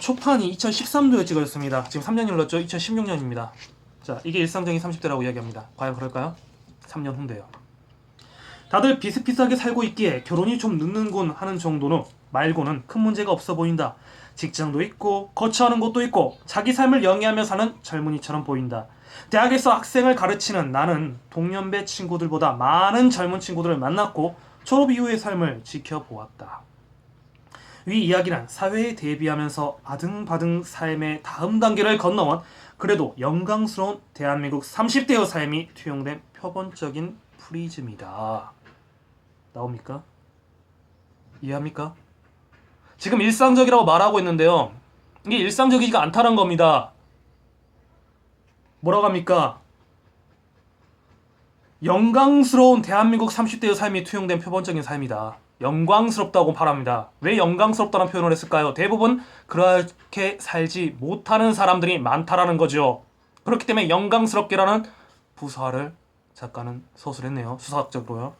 S1: 초판이 2013년도에 찍어졌습니다. 지금 3년이 흘렀죠? 2016년입니다. 자, 이게 일상적인 30대라고 이야기합니다. 과연 그럴까요? 3년 후인데요. 다들 비슷비슷하게 살고 있기에 결혼이 좀 늦는군 하는 정도는 말고는 큰 문제가 없어 보인다. 직장도 있고 거처하는 곳도 있고 자기 삶을 영위하며 사는 젊은이처럼 보인다. 대학에서 학생을 가르치는 나는 동년배 친구들보다 많은 젊은 친구들을 만났고 졸업 이후의 삶을 지켜보았다. 위 이야기는 사회에 대비하면서 아등바등 삶의 다음 단계를 건너온 그래도 영광스러운 대한민국 30대의 삶이 투영된 표본적인 프리즘이다. 나옵니까? 이해합니까? 지금 일상적이라고 말하고 있는데요. 이게 일상적이지가 않다는 겁니다. 뭐라고 합니까? 영광스러운 대한민국 30대의 삶이 투영된 표본적인 삶이다. 영광스럽다고 말합니다. 왜 영광스럽다는 표현을 했을까요? 대부분 그렇게 살지 못하는 사람들이 많다라는 거죠. 그렇기 때문에 영광스럽게라는 부사를 작가는 서술했네요. 수사학적으로요.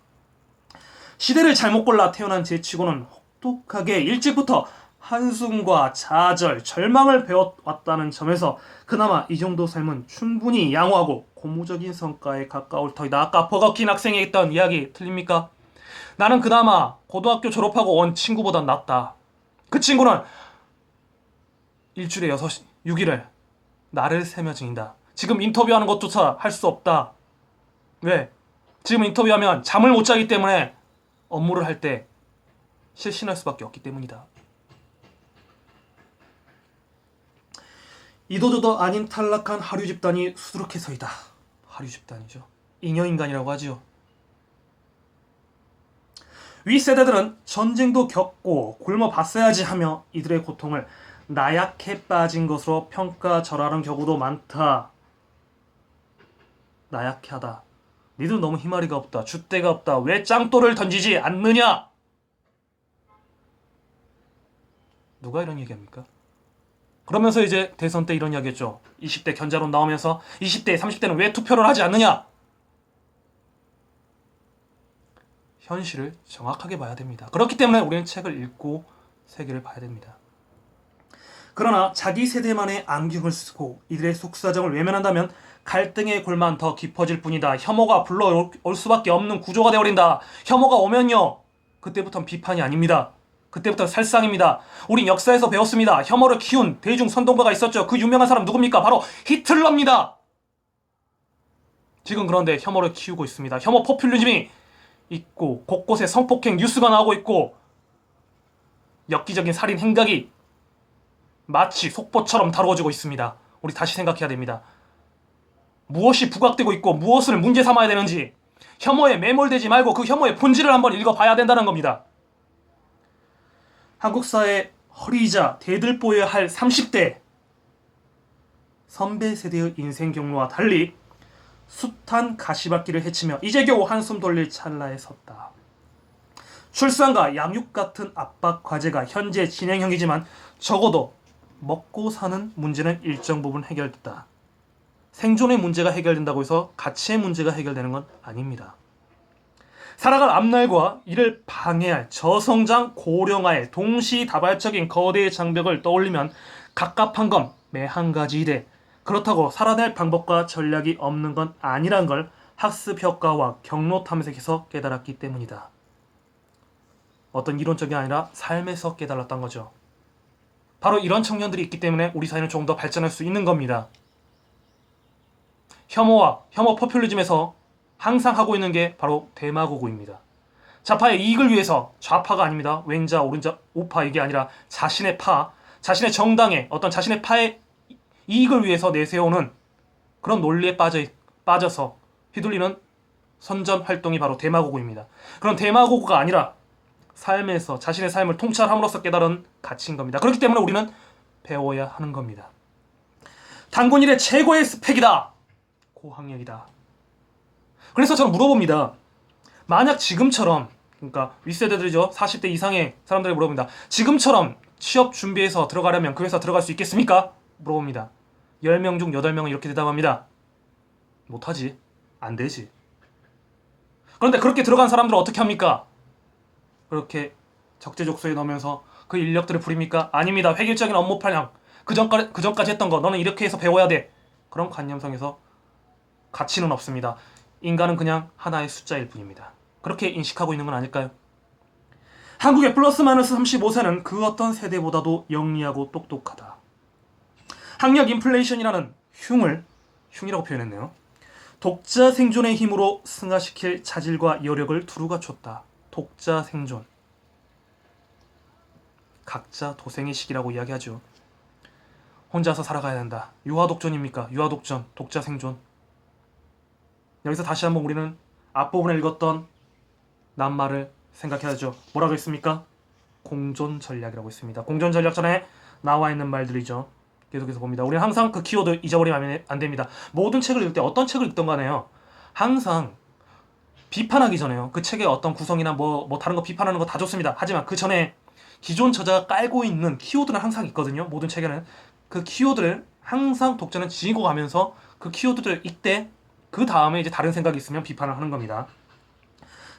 S1: 시대를 잘못 골라 태어난 제 치고는 혹독하게 일찍부터 한숨과 좌절, 절망을 배워왔다는 점에서 그나마 이 정도 삶은 충분히 양호하고 고무적인 성과에 가까울 터이다. 아까 버거킹 학생이 했던 이야기 틀립니까? 나는 그나마 고등학교 졸업하고 온 친구보단 낫다. 그 친구는 일주일에 6일을 나를 세며 지닌다. 지금 인터뷰하는 것조차 할 수 없다. 왜? 지금 인터뷰하면 잠을 못 자기 때문에 업무를 할 때 실신할 수밖에 없기 때문이다. 이도저도 아닌 탈락한 하류 집단이 수두룩해서이다. 하류 집단이죠. 잉여인간이라고 하지요. 위 세대들은 전쟁도 겪고 굶어 봤어야지 하며 이들의 고통을 나약해 빠진 것으로 평가절하는 경우도 많다. 나약하다. 니들 너무 희마리가 없다. 줏대가 없다. 왜 짱돌을 던지지 않느냐? 누가 이런 얘기합니까? 그러면서 이제 대선 때 이런 이야기 했죠. 20대 견자론 나오면서 20대, 30대는 왜 투표를 하지 않느냐? 현실을 정확하게 봐야 됩니다. 그렇기 때문에 우리는 책을 읽고 세계를 봐야 됩니다. 그러나 자기 세대만의 안경을 쓰고 이들의 속사정을 외면한다면 갈등의 골만 더 깊어질 뿐이다. 혐오가 불러올 수밖에 없는 구조가 되어버린다. 혐오가 오면요. 그때부터는 비판이 아닙니다. 그때부터 살상입니다. 우린 역사에서 배웠습니다. 혐오를 키운 대중 선동가가 있었죠. 그 유명한 사람 누굽니까? 바로 히틀러입니다. 지금 그런데 혐오를 키우고 있습니다. 혐오 포퓰리즘이 있고 곳곳에 성폭행 뉴스가 나오고 있고 엽기적인 살인 행각이 마치 속보처럼 다루어지고 있습니다. 우리 다시 생각해야 됩니다. 무엇이 부각되고 있고 무엇을 문제 삼아야 되는지 혐오에 매몰되지 말고 그 혐오의 본질을 한번 읽어봐야 된다는 겁니다. 한국 사회의 허리이자 대들보여야 할 30대 선배 세대의 인생 경로와 달리 숱한 가시밭길을 헤치며 이제 겨우 한숨 돌릴 찰나에 섰다. 출산과 양육 같은 압박 과제가 현재 진행형이지만 적어도 먹고 사는 문제는 일정 부분 해결됐다. 생존의 문제가 해결된다고 해서 가치의 문제가 해결되는 건 아닙니다. 살아갈 앞날과 이를 방해할 저성장 고령화의 동시다발적인 거대의 장벽을 떠올리면 갑갑한 건 매 한 가지이되 그렇다고 살아낼 방법과 전략이 없는 건 아니란 걸 학습 효과와 경로 탐색에서 깨달았기 때문이다. 어떤 이론적이 아니라 삶에서 깨달았던 거죠. 바로 이런 청년들이 있기 때문에 우리 사회는 조금 더 발전할 수 있는 겁니다. 혐오 포퓰리즘에서 항상 하고 있는 게 바로 데마고그입니다. 좌파의 이익을 위해서 좌파가 아닙니다. 왼자, 오른자, 우파 이게 아니라 자신의 파, 자신의 정당의 어떤 자신의 파의 이익을 위해서 내세우는 그런 논리에 빠져서 휘둘리는 선전 활동이 바로 데마고그입니다. 그런 데마고그가 아니라 삶에서 자신의 삶을 통찰함으로써 깨달은 가치인 겁니다. 그렇기 때문에 우리는 배워야 하는 겁니다. 단군일의 최고의 스펙이다. 고학력이다. 그래서 저는 물어봅니다. 만약 지금처럼, 그러니까 윗세대들이죠. 40대 이상의 사람들이 물어봅니다. 지금처럼 취업 준비해서 들어가려면 그 회사 들어갈 수 있겠습니까? 물어봅니다. 10명 중 8명은 이렇게 대답합니다. 못하지. 안 되지. 그런데 그렇게 들어간 사람들은 어떻게 합니까? 그렇게 적재적소에 넣으면서 그 인력들을 부립니까? 아닙니다. 획일적인 업무 판량. 그전까지 했던 거 너는 이렇게 해서 배워야 돼. 그런 관념상에서 가치는 없습니다. 인간은 그냥 하나의 숫자일 뿐입니다. 그렇게 인식하고 있는 건 아닐까요? 한국의 플러스 마이너스 35세는 그 어떤 세대보다도 영리하고 똑똑하다. 학력 인플레이션이라는 흉이라고 표현했네요. 독자 생존의 힘으로 승화시킬 자질과 여력을 두루 갖췄다. 독자 생존. 각자 도생의 시기라고 이야기하죠. 혼자서 살아가야 한다. 유아독존입니까? 유아독존, 독자 생존. 여기서 다시 한번 우리는 앞부분에 읽었던 낱말을 생각해야죠. 뭐라고 했습니까? 공존 전략이라고 했습니다. 공존 전략 전에 나와 있는 말들이죠. 계속해서 봅니다. 우리는 항상 그 키워드 잊어버리면 안 됩니다. 모든 책을 읽을 때 어떤 책을 읽던 간에요. 항상 비판하기 전에요. 그 책의 어떤 구성이나 뭐 다른 거 비판하는 거 다 좋습니다. 하지만 그 전에 기존 저자가 깔고 있는 키워드는 항상 있거든요. 모든 책에는. 그 키워드를 항상 독자는 지니고 가면서 그 키워드를 읽되 그 다음에 이제 다른 생각이 있으면 비판을 하는 겁니다.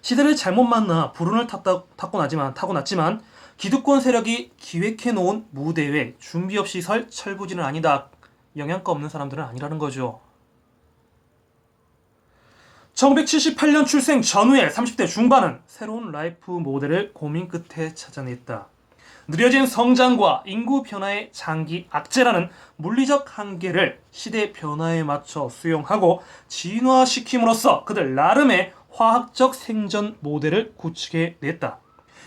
S1: 시대를 잘못 만나 불운을 타고 났지만 기득권 세력이 기획해 놓은 무대에 준비 없이 설 철부지는 아니다. 영양가 없는 사람들은 아니라는 거죠. 1978년 출생 전후의 30대 중반은 새로운 라이프 모델을 고민 끝에 찾아냈다. 느려진 성장과 인구 변화의 장기 악재라는 물리적 한계를 시대 변화에 맞춰 수용하고 진화시킴으로써 그들 나름의 화학적 생존 모델을 구축해냈다.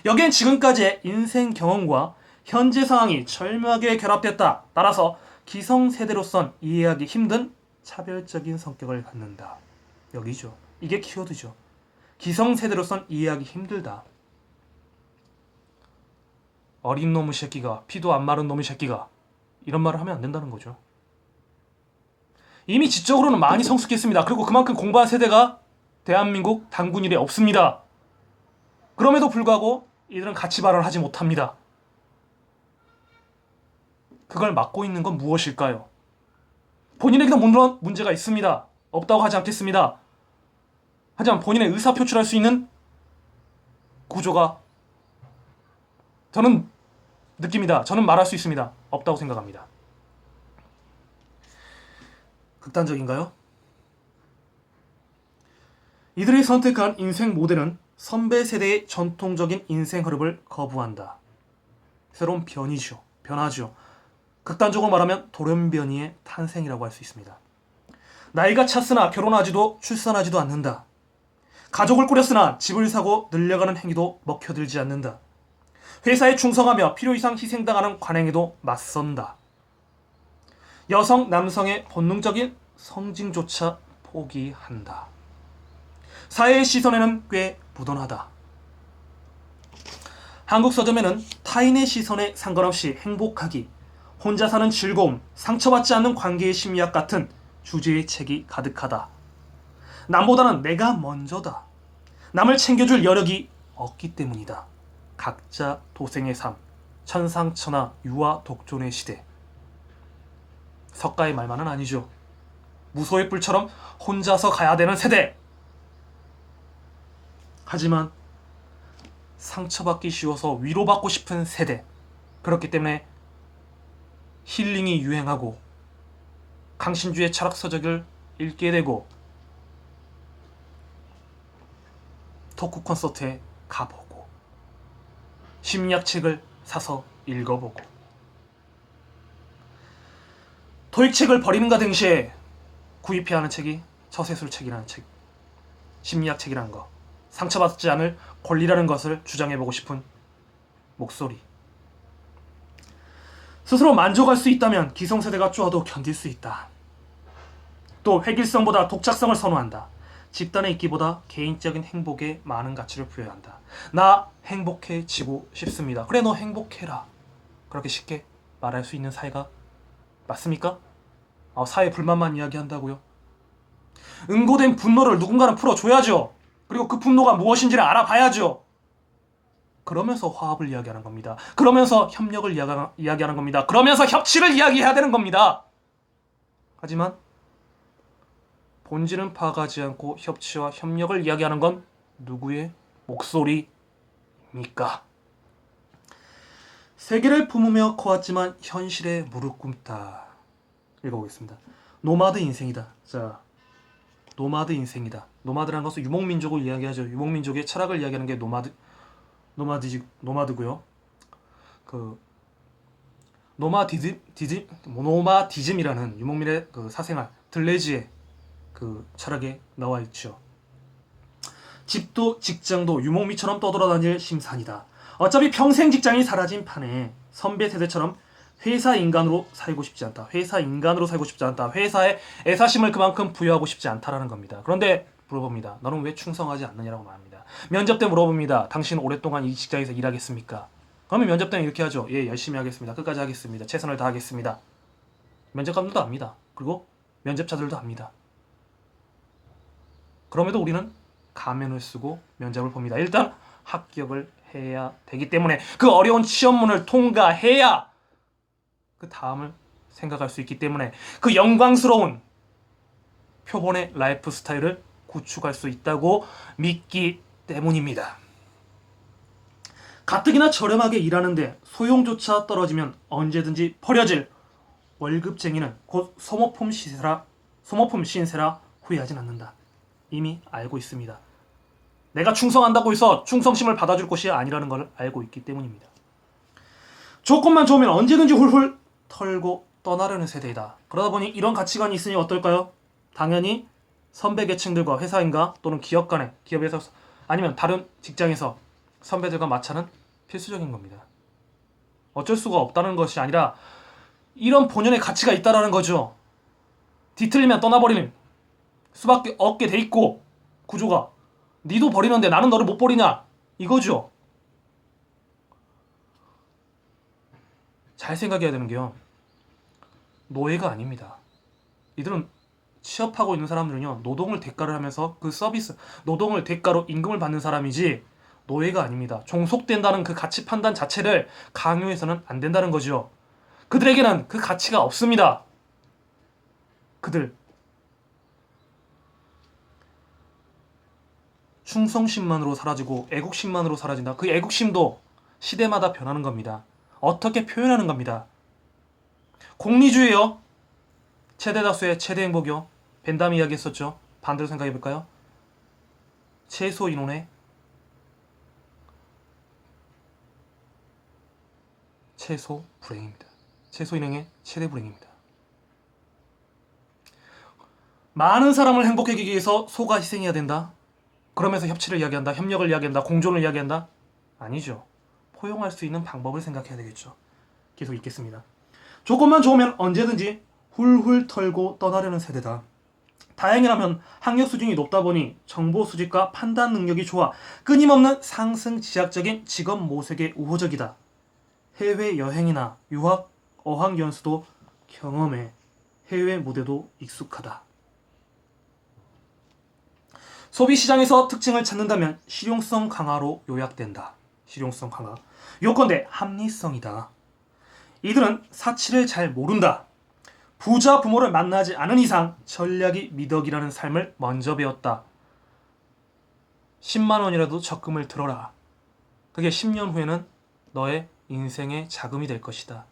S1: 여기엔 지금까지의 인생 경험과 현재 상황이 절묘하게 결합됐다. 따라서 기성세대로선 이해하기 힘든 차별적인 성격을 갖는다. 여기죠. 이게 키워드죠. 기성세대로선 이해하기 힘들다. 어린 놈의 새끼가, 피도 안 마른 놈의 새끼가, 이런 말을 하면 안 된다는 거죠. 이미 지적으로는 많이 성숙했습니다. 그리고 그만큼 공부한 세대가 대한민국 단군일에 없습니다. 그럼에도 불구하고 이들은 가치 발언을 하지 못합니다. 그걸 막고 있는 건 무엇일까요? 본인에게도 물론 문제가 있습니다. 없다고 하지 않겠습니다. 하지만 본인의 의사 표출할 수 있는 구조가 저는 느낍니다. 저는 말할 수 있습니다. 없다고 생각합니다. 극단적인가요? 이들이 선택한 인생 모델은 선배 세대의 전통적인 인생 흐름을 거부한다. 새로운 변화죠. 극단적으로 말하면 돌연변이의 탄생이라고 할 수 있습니다. 나이가 찼으나 결혼하지도 출산하지도 않는다. 가족을 꾸렸으나 집을 사고 늘려가는 행위도 먹혀들지 않는다. 회사에 충성하며 필요 이상 희생당하는 관행에도 맞선다. 여성, 남성의 본능적인 성징조차 포기한다. 사회의 시선에는 꽤 무던하다. 한국 서점에는 타인의 시선에 상관없이 행복하기, 혼자 사는 즐거움, 상처받지 않는 관계의 심리학 같은 주제의 책이 가득하다. 남보다는 내가 먼저다. 남을 챙겨줄 여력이 없기 때문이다. 각자 도생의 삶, 천상천하 유아 독존의 시대. 석가의 말만은 아니죠. 무소의 뿔처럼 혼자서 가야 되는 세대. 하지만 상처받기 쉬워서 위로받고 싶은 세대. 그렇기 때문에 힐링이 유행하고 강신주의 철학 서적을 읽게 되고 토크 콘서트에 가보고 심리학 책을 사서 읽어보고 토익 책을 버리는가 동시에 구입해야 하는 책이 처세술 책이라는 책, 심리학 책이라는 거, 상처받지 않을 권리라는 것을 주장해보고 싶은 목소리. 스스로 만족할 수 있다면 기성세대가 쪼아도 견딜 수 있다. 또 획일성보다 독작성을 선호한다. 집단의 있기보다 개인적인 행복에 많은 가치를 부여한다. 나 행복해지고 싶습니다. 그래, 너 행복해라. 그렇게 쉽게 말할 수 있는 사회가 맞습니까? 사회 불만만 이야기한다고요? 응고된 분노를 누군가는 풀어줘야죠. 그리고 그 분노가 무엇인지를 알아봐야죠. 그러면서 화합을 이야기하는 겁니다. 그러면서 협력을 이야기하는 겁니다. 그러면서 협치를 이야기해야 되는 겁니다. 하지만 본질은 파악하지 않고 협치와 협력을 이야기하는 건 누구의 목소리입니까? 세계를 품으며 커왔지만 현실에 무릎 꿇다. 읽어보겠습니다. 노마드 인생이다. 자, 노마드 인생이다. 노마드라는 것은 유목민족을 이야기하죠. 유목민족의 철학을 이야기하는 게 노마드고요. 그 노마디즘이라는 유목민의 그 사생활, 들레지의 그 철학에 나와 있죠. 집도 직장도 유목민처럼 떠돌아다닐 심산이다. 어차피 평생 직장이 사라진 판에 선배 세대처럼 회사 인간으로 살고 싶지 않다. 회사에 애사심을 그만큼 부여하고 싶지 않다라는 겁니다. 그런데 물어봅니다. 너는 왜 충성하지 않느냐라고 말합니다. 면접 때 물어봅니다. 당신 오랫동안 이 직장에서 일하겠습니까? 그러면 면접 때는 이렇게 하죠. 예, 열심히 하겠습니다. 끝까지 하겠습니다. 최선을 다하겠습니다. 면접관들도 압니다. 그리고 면접자들도 압니다. 그럼에도 우리는 가면을 쓰고 면접을 봅니다. 일단 합격을 해야 되기 때문에 그 어려운 시험문을 통과해야 그 다음을 생각할 수 있기 때문에 그 영광스러운 표본의 라이프 스타일을 구축할 수 있다고 믿기 때문입니다. 가뜩이나 저렴하게 일하는데 소용조차 떨어지면 언제든지 버려질 월급쟁이는 곧 소모품 신세라 후회하진 않는다. 이미 알고 있습니다. 내가 충성한다고 해서 충성심을 받아줄 것이 아니라는 걸 알고 있기 때문입니다. 조건만 좋으면 언제든지 훌훌 털고 떠나려는 세대이다. 그러다 보니 이런 가치관이 있으니 어떨까요? 당연히 선배 계층들과 회사인가 또는 기업 간에, 기업에서 아니면 다른 직장에서 선배들과 마찰은 필수적인 겁니다. 어쩔 수가 없다는 것이 아니라 이런 본연의 가치가 있다라는 거죠. 뒤틀리면 떠나버리는 수밖에 없게 돼 있고 구조가 니도 버리는데 나는 너를 못 버리냐 이거죠. 잘 생각해야 되는 게요. 노예가 아닙니다. 이들은 취업하고 있는 사람들은요. 노동을 대가를 하면서 그 서비스, 노동을 대가로 임금을 받는 사람이지 노예가 아닙니다. 종속된다는 그 가치 판단 자체를 강요해서는 안 된다는 거죠. 그들에게는 그 가치가 없습니다. 그들 충성심만으로 사라지고 애국심만으로 사라진다. 그 애국심도 시대마다 변하는 겁니다. 어떻게 표현하는 겁니다. 공리주의요. 최대 다수의 최대 행복이요. 벤담이 이야기했었죠. 반대로 생각해볼까요? 최소 인원의 최소 불행입니다. 최소 인원의 최대 불행입니다. 많은 사람을 행복하게 하기 위해서 소가 희생해야 된다. 그러면서 협치를 이야기한다. 협력을 이야기한다. 공존을 이야기한다. 아니죠. 포용할 수 있는 방법을 생각해야 되겠죠. 계속 읽겠습니다. 조건만 좋으면 언제든지 훌훌 털고 떠나려는 세대다. 다행이라면 학력 수준이 높다 보니 정보 수집과 판단 능력이 좋아 끊임없는 상승 지향적인 직업 모색에 우호적이다. 해외 여행이나 유학, 어학 연수도 경험해 해외 무대도 익숙하다. 소비시장에서 특징을 찾는다면 실용성 강화로 요약된다. 실용성 강화. 요건대 합리성이다. 이들은 사치를 잘 모른다. 부자 부모를 만나지 않은 이상 전략이 미덕이라는 삶을 먼저 배웠다. 10만 원이라도 적금을 들어라. 그게 10년 후에는 너의 인생의 자금이 될 것이다.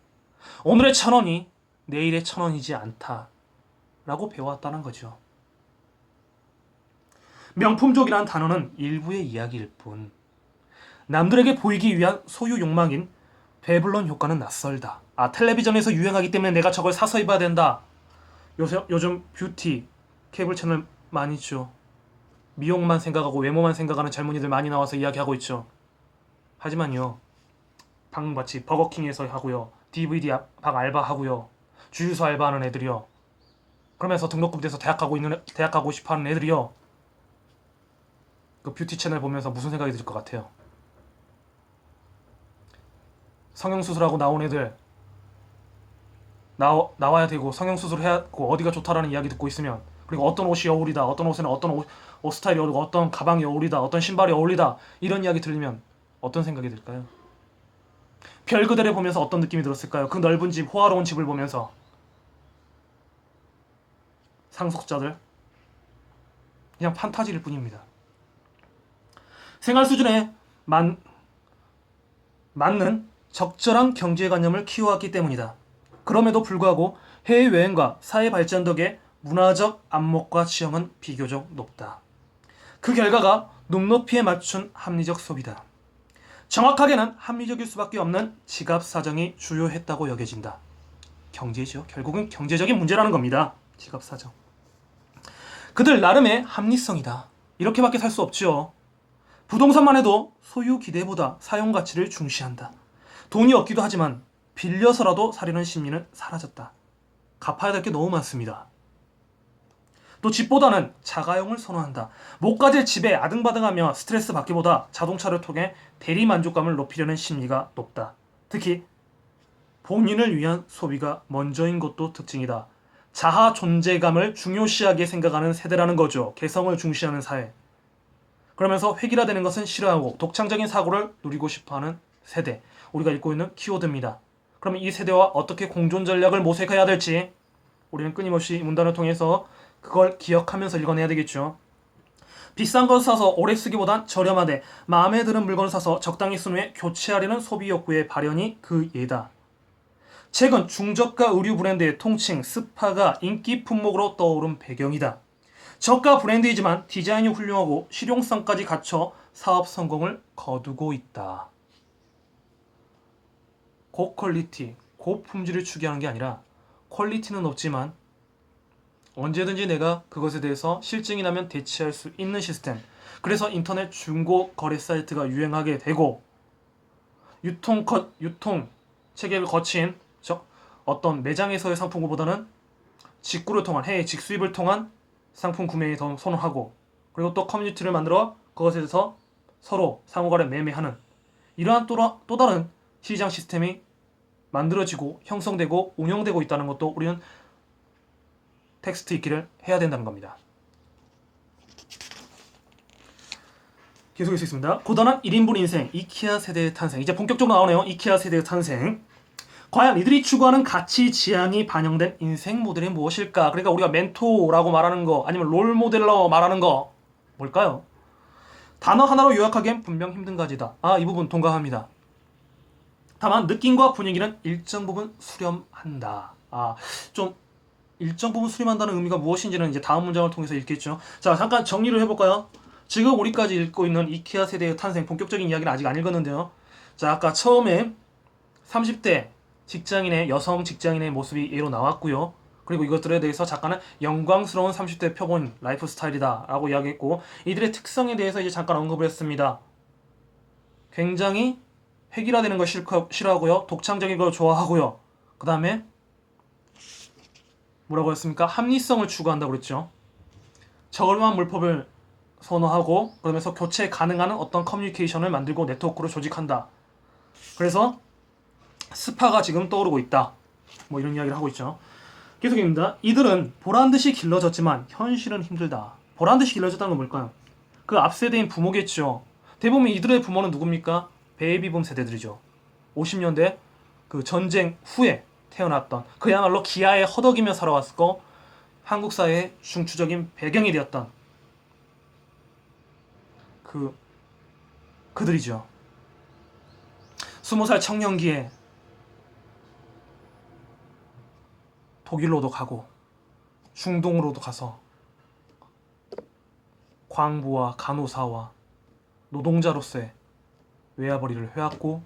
S1: 오늘의 1,000원이 내일의 1,000원이지 않다. 라고 배워왔다는 거죠. 명품족이라는 단어는 일부의 이야기일 뿐 남들에게 보이기 위한 소유 욕망인 배블론 효과는 낯설다. 텔레비전에서 유행하기 때문에 내가 저걸 사서 입어야 된다. 요즘 뷰티 케이블 채널 많이 있죠. 미용만 생각하고 외모만 생각하는 젊은이들 많이 나와서 이야기하고 있죠. 하지만요, 방금같이 버거킹에서 하고요, DVD 방 알바 하고요, 주유소 알바하는 애들이요, 그러면서 등록금 돼서 대학 가고 싶어하는 애들이요, 그 뷰티 채널 보면서 무슨 생각이 들 것 같아요? 성형수술하고 나온 애들 나와야 되고 성형수술 해야 하고 어디가 좋다라는 이야기 듣고 있으면, 그리고 어떤 옷이 어울리다, 어떤 옷에는 어떤 옷 스타일이 어울리고 어떤 가방이 어울리다, 어떤 신발이 어울리다, 이런 이야기 들으면 어떤 생각이 들까요? 별그대를 보면서 어떤 느낌이 들었을까요? 그 넓은 집, 호화로운 집을 보면서. 상속자들 그냥 판타지일 뿐입니다. 생활 수준에 맞는 적절한 경제관념을 키워왔기 때문이다. 그럼에도 불구하고 해외여행과 사회 발전 덕에 문화적 안목과 지형은 비교적 높다. 그 결과가 눈높이에 맞춘 합리적 소비다. 정확하게는 합리적일 수밖에 없는 지갑 사정이 주요했다고 여겨진다. 경제죠. 결국은 경제적인 문제라는 겁니다. 지갑 사정. 그들 나름의 합리성이다. 이렇게밖에 살 수 없죠. 부동산만 해도 소유 기대보다 사용 가치를 중시한다. 돈이 없기도 하지만 빌려서라도 사려는 심리는 사라졌다. 갚아야 될 게 너무 많습니다. 또 집보다는 자가용을 선호한다. 못 가질 집에 아등바등하며 스트레스 받기보다 자동차를 통해 대리 만족감을 높이려는 심리가 높다. 특히 본인을 위한 소비가 먼저인 것도 특징이다. 자아 존재감을 중요시하게 생각하는 세대라는 거죠. 개성을 중시하는 사회. 그러면서 획일화되는 것은 싫어하고 독창적인 사고를 누리고 싶어하는 세대. 우리가 읽고 있는 키워드입니다. 그러면 이 세대와 어떻게 공존 전략을 모색해야 될지 우리는 끊임없이 문단을 통해서 그걸 기억하면서 읽어내야 되겠죠. 비싼 걸 사서 오래 쓰기보단 저렴하되 마음에 드는 물건을 사서 적당히 쓴 후에 교체하려는 소비 욕구의 발현이 그 예다. 최근 중저가 의류 브랜드의 통칭 스파가 인기 품목으로 떠오른 배경이다. 저가 브랜드이지만 디자인이 훌륭하고 실용성까지 갖춰 사업 성공을 거두고 있다. 고퀄리티, 고품질을 추구하는 게 아니라 퀄리티는 높지만 언제든지 내가 그것에 대해서 실증이 나면 대체할 수 있는 시스템. 그래서 인터넷 중고 거래 사이트가 유행하게 되고 유통 체계를 거친 어떤 매장에서의 상품보다는 직구를 통한 해외 직수입을 통한 상품 구매에 더 선호하고, 그리고 또 커뮤니티를 만들어 그것에 대해서 서로 상호간에 매매하는 이러한 또 다른 시장 시스템이 만들어지고 형성되고 운영되고 있다는 것도 우리는 텍스트 읽기를 해야 된다는 겁니다. 계속해서 있습니다. 고단한 1인분 인생, 이케아 세대의 탄생. 이제 본격적으로 나오네요. 이케아 세대의 탄생. 과연 이들이 추구하는 가치 지향이 반영된 인생 모델이 무엇일까? 그러니까 우리가 멘토라고 말하는 거, 아니면 롤 모델로 말하는 거 뭘까요? 단어 하나로 요약하기엔 분명 힘든 가지다. 이 부분 동감합니다. 다만 느낌과 분위기는 일정 부분 수렴한다. 좀 일정 부분 수렴한다는 의미가 무엇인지는 이제 다음 문장을 통해서 읽겠죠. 자, 잠깐 정리를 해볼까요? 지금 우리까지 읽고 있는 이케아 세대의 탄생, 본격적인 이야기는 아직 안 읽었는데요. 자, 아까 처음에 30대 여성 직장인의 모습이 예로 나왔고요. 그리고 이것들에 대해서 작가는 영광스러운 30대 표본 라이프 스타일이다 라고 이야기했고, 이들의 특성에 대해서 이제 잠깐 언급을 했습니다. 굉장히 획일화되는 걸 싫어하고요. 독창적인 걸 좋아하고요. 그 다음에 뭐라고 했습니까? 합리성을 추구한다고 그랬죠. 저렴한 물법을 선호하고 그러면서 교체 가능한 어떤 커뮤니케이션을 만들고 네트워크로 조직한다. 그래서 스파가 지금 떠오르고 있다. 뭐 이런 이야기를 하고 있죠. 계속입니다. 이들은 보란듯이 길러졌지만 현실은 힘들다. 보란듯이 길러졌다는 건 뭘까요? 그 앞 세대인 부모겠죠. 대부분 이들의 부모는 누굽니까? 베이비붐 세대들이죠. 50년대 그 전쟁 후에 태어났던 그야말로 기아에 허덕이며 살아왔고 한국 사회의 중추적인 배경이 되었던 그들이죠. 20살 청년기에 독일로도 가고 중동으로도 가서 광부와 간호사와 노동자로서의 외화벌이를 해왔고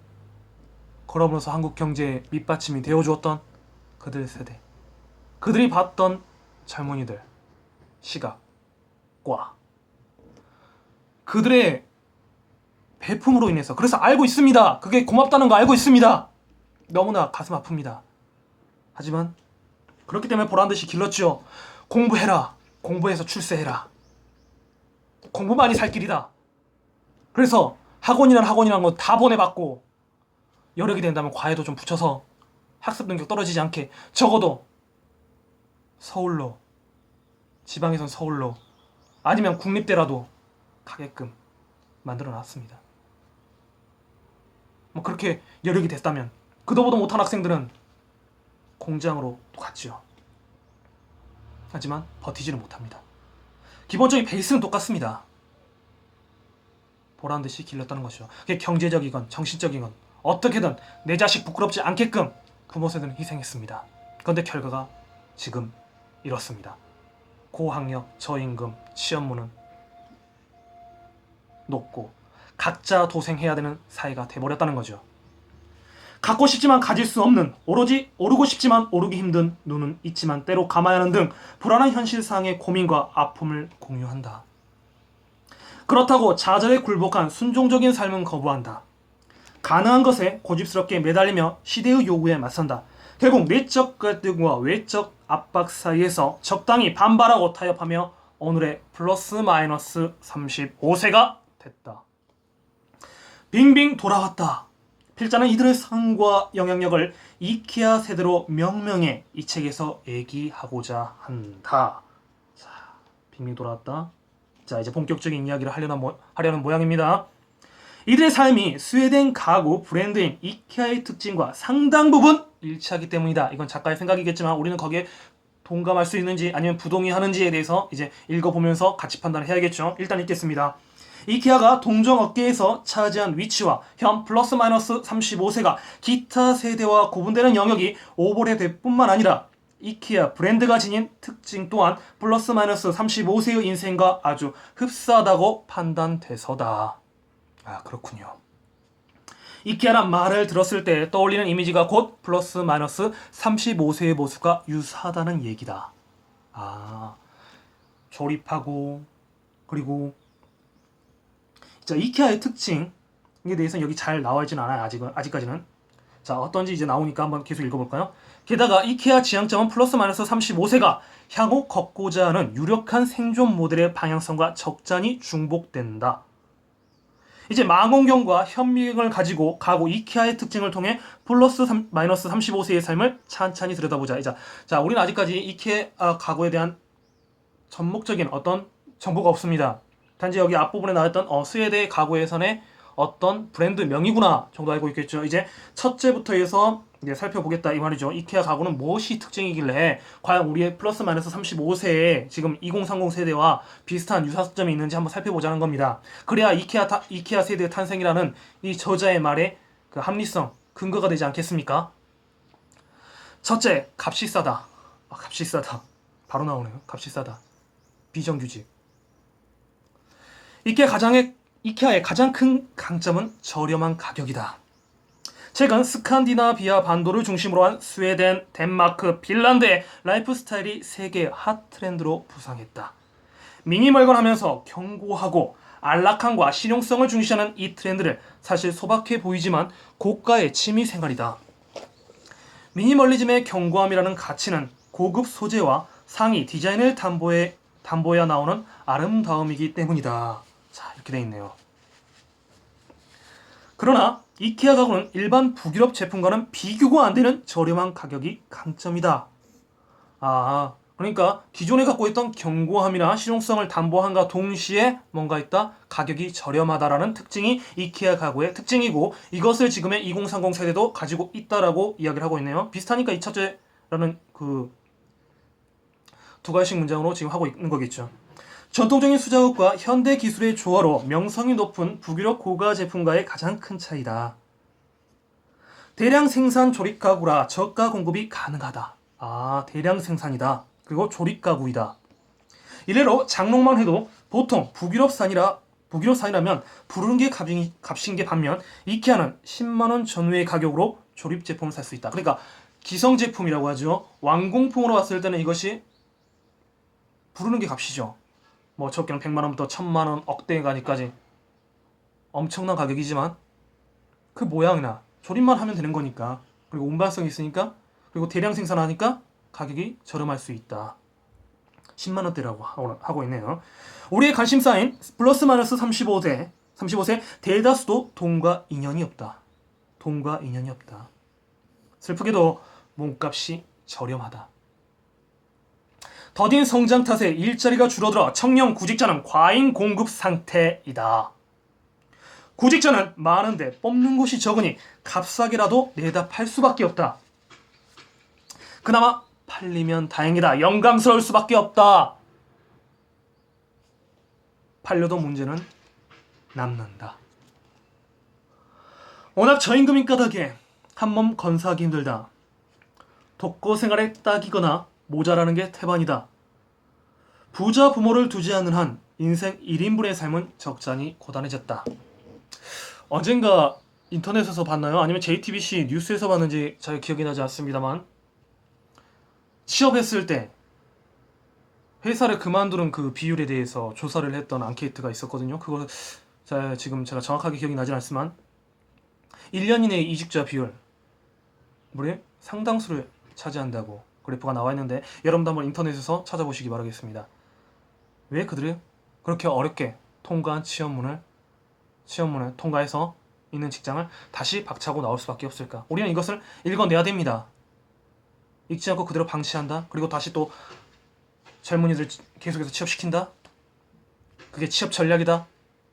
S1: 그러면서 한국 경제의 밑받침이 되어주었던 그들 세대, 그들이 봤던 젊은이들 시각과 그들의 배품으로 인해서 그래서 알고 있습니다. 그게 고맙다는 거 알고 있습니다. 너무나 가슴 아픕니다. 하지만 그렇기 때문에 보란듯이 길렀죠. 공부해라. 공부해서 출세해라. 공부만이 살 길이다. 그래서 학원이란 거 다 보내봤고 여력이 된다면 과외도 좀 붙여서 학습 능력 떨어지지 않게 적어도 서울로, 지방에선 서울로 아니면 국립대라도 가게끔 만들어놨습니다. 뭐 그렇게 여력이 됐다면 그도보도 못한 학생들은 공장으로 갔죠. 하지만 버티지는 못합니다. 기본적인 베이스는 똑같습니다. 보란듯이 길렀다는 것이죠. 그게 경제적이건 정신적이건 어떻게든 내 자식 부끄럽지 않게끔 부모 세대는 희생했습니다. 그런데 결과가 지금 이렇습니다. 고학력, 저임금, 취업문은 높고 각자 도생해야 되는 사회가 돼버렸다는 거죠. 갖고 싶지만 가질 수 없는, 오로지 오르고 싶지만 오르기 힘든, 눈은 있지만 때로 감아야 하는 등 불안한 현실상의 고민과 아픔을 공유한다. 그렇다고 좌절에 굴복한 순종적인 삶은 거부한다. 가능한 것에 고집스럽게 매달리며 시대의 요구에 맞선다. 결국 내적 갈등과 외적 압박 사이에서 적당히 반발하고 타협하며 오늘의 플러스 마이너스 35세가 됐다. 빙빙 돌아왔다. 필자는 이들의 상과 영향력을 이케아 세대로 명명해 이 책에서 얘기하고자 한다. 자, 빙빙 돌아왔다. 자, 이제 본격적인 이야기를 하려는 모양입니다. 이들의 삶이 스웨덴 가구 브랜드인 이케아의 특징과 상당 부분 일치하기 때문이다. 이건 작가의 생각이겠지만 우리는 거기에 동감할 수 있는지 아니면 부동의하는지에 대해서 이제 읽어보면서 가치 판단을 해야겠죠. 일단 읽겠습니다. 이케아가 동종업계에서 차지한 위치와 현 플러스 마이너스 35세가 기타 세대와 구분되는 영역이 오버랩될 뿐만 아니라 이케아 브랜드가 지닌 특징 또한 플러스 마이너스 35세의 인생과 아주 흡사하다고 판단돼서다. 아, 그렇군요. 이케아란 말을 들었을 때 떠올리는 이미지가 곧 플러스 마이너스 35세의 모습과 유사하다는 얘기다. 아, 조립하고 그리고 자, 이케아의 특징에 대해서는 여기 잘 나와 있지는 않아요. 아직까지는. 자, 어떤지 이제 나오니까 한번 계속 읽어볼까요? 게다가 이케아 지향점은 플러스 마이너스 35세가 향후 걷고자 하는 유력한 생존 모델의 방향성과 적잖이 중복된다. 이제 망원경과 현미경을 가지고 가구 이케아의 특징을 통해 플러스 마이너스 35세의 삶을 찬찬히 들여다보자. 자, 우리는 아직까지 이케아 가구에 대한 전목적인 어떤 정보가 없습니다. 단지 여기 앞부분에 나왔던 스웨덴 가구에선의 어떤 브랜드 명이구나 정도 알고 있겠죠. 이제 첫째부터 해서 이제 살펴보겠다 이 말이죠. 이케아 가구는 무엇이 특징이길래 과연 우리의 플러스 마이너스 35세의 지금 2030 세대와 비슷한 유사점이 있는지 한번 살펴보자는 겁니다. 그래야 이케아 세대의 탄생이라는 이 저자의 말에 그 합리성 근거가 되지 않겠습니까? 첫째, 값이 싸다. 값이 싸다. 바로 나오네요. 값이 싸다. 비정규직. 이케아의 가장 큰 강점은 저렴한 가격이다. 최근 스칸디나비아 반도를 중심으로 한 스웨덴, 덴마크, 핀란드의 라이프 스타일이 세계 핫 트렌드로 부상했다. 미니멀건하면서 견고하고 안락함과 실용성을 중시하는 이 트렌드를 사실 소박해 보이지만 고가의 취미생활이다. 미니멀리즘의 견고함이라는 가치는 고급 소재와 상위 디자인을 담보해야 나오는 아름다움이기 때문이다. 자, 이렇게 돼 있네요. 그러나 이케아 가구는 일반 북유럽 제품과는 비교가 안 되는 저렴한 가격이 강점이다. 그러니까 기존에 갖고 있던 견고함이나 실용성을 담보함과 동시에 뭔가 있다? 가격이 저렴하다라는 특징이 이케아 가구의 특징이고, 이것을 지금의 2030 세대도 가지고 있다라고 이야기를 하고 있네요. 비슷하니까 2차제라는 그 두 가지씩 문장으로 지금 하고 있는 거겠죠. 전통적인 수작업과 현대 기술의 조화로 명성이 높은 북유럽 고가 제품과의 가장 큰 차이다. 대량 생산 조립 가구라 저가 공급이 가능하다. 대량 생산이다. 그리고 조립 가구이다. 이래로 장롱만 해도 보통 북유럽산이라면 부르는 게 값인 게 반면 이케아는 10만원 전후의 가격으로 조립 제품을 살 수 있다. 그러니까 기성 제품이라고 하죠. 완공품으로 봤을 때는 이것이 부르는 게 값이죠. 뭐 적게는 100만원부터 1000만원, 억대에 가니까지 엄청난 가격이지만 그 모양이나 조립만 하면 되는 거니까, 그리고 운반성이 있으니까, 그리고 대량 생산하니까 가격이 저렴할 수 있다. 10만원대라고 하고 있네요. 우리의 관심사인 플러스 마이너스 35세 대다수도 돈과 인연이 없다. 돈과 인연이 없다. 슬프게도 몸값이 저렴하다. 더딘 성장 탓에 일자리가 줄어들어 청년 구직자는 과잉 공급 상태이다. 구직자는 많은데 뽑는 곳이 적으니 값싸게라도 내다 팔 수밖에 없다. 그나마 팔리면 다행이다. 영광스러울 수밖에 없다. 팔려도 문제는 남는다. 워낙 저임금인 까닭에 한몸 건사하기 힘들다. 독거 생활에 딱이거나 모자라는 게 태반이다. 부자 부모를 두지 않는 한 인생 1인분의 삶은 적잖이 고단해졌다. 언젠가 인터넷에서 봤나요? 아니면 JTBC 뉴스에서 봤는지 잘 기억이 나지 않습니다만, 취업했을 때 회사를 그만두는 그 비율에 대해서 조사를 했던 앙케이트가 있었거든요. 그거 지금 제가 정확하게 기억이 나진 않지만 1년 이내 이직자 비율 무려 상당수를 차지한다고 그래프가 나와 있는데, 여러분도 한번 인터넷에서 찾아보시기 바라겠습니다. 왜 그들이 그렇게 어렵게 통과한 취업문을 통과해서 있는 직장을 다시 박차고 나올 수밖에 없을까? 우리는 이것을 읽어내야 됩니다. 읽지 않고 그대로 방치한다? 그리고 다시 또 젊은이들 계속해서 취업시킨다? 그게 취업 전략이다?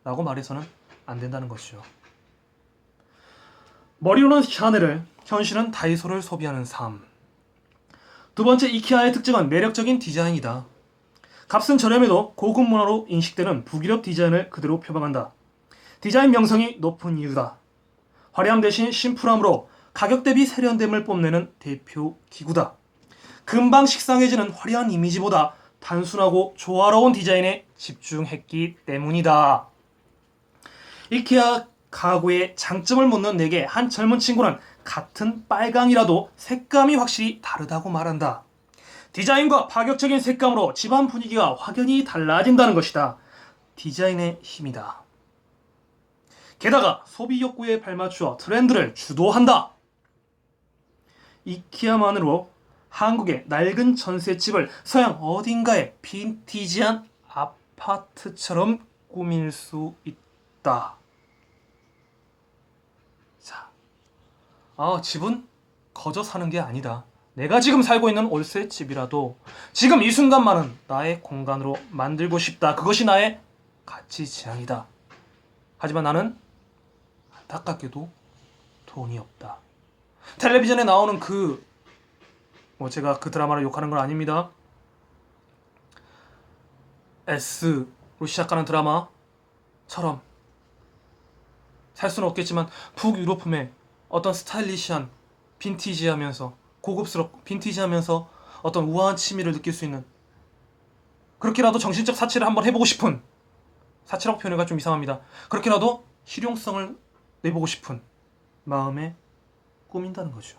S1: 라고 말해서는 안 된다는 것이죠. 머리로는 샤넬을, 현실은 다이소를 소비하는 삶. 두 번째, 이케아의 특징은 매력적인 디자인이다. 값은 저렴해도 고급 문화로 인식되는 북유럽 디자인을 그대로 표방한다. 디자인 명성이 높은 이유다. 화려함 대신 심플함으로 가격 대비 세련됨을 뽐내는 대표 기구다. 금방 식상해지는 화려한 이미지보다 단순하고 조화로운 디자인에 집중했기 때문이다. 이케아 가구의 장점을 묻는 내게 한 젊은 친구는 같은 빨강이라도 색감이 확실히 다르다고 말한다. 디자인과 파격적인 색감으로 집안 분위기가 확연히 달라진다는 것이다. 디자인의 힘이다. 게다가 소비 욕구에 발맞추어 트렌드를 주도한다. 이케아만으로 한국의 낡은 전셋집을 서양 어딘가에 빈티지한 아파트처럼 꾸밀 수 있다. 자, 집은 거저 사는 게 아니다. 내가 지금 살고 있는 올세 집이라도 지금 이 순간만은 나의 공간으로 만들고 싶다. 그것이 나의 가치 지향이다. 하지만 나는 안타깝게도 돈이 없다. 텔레비전에 나오는 제가 그 드라마를 욕하는 건 아닙니다. S로 시작하는 드라마처럼 살 수는 없겠지만 북유럽품의 어떤 스타일리시한 빈티지하면서 고급스럽고 빈티지하면서 어떤 우아한 취미를 느낄 수 있는, 그렇게라도 정신적 사치를 한번 해보고 싶은, 사치라고 표현하기가 좀 이상합니다. 그렇게라도 실용성을 내보고 싶은 마음에 꾸민다는 거죠.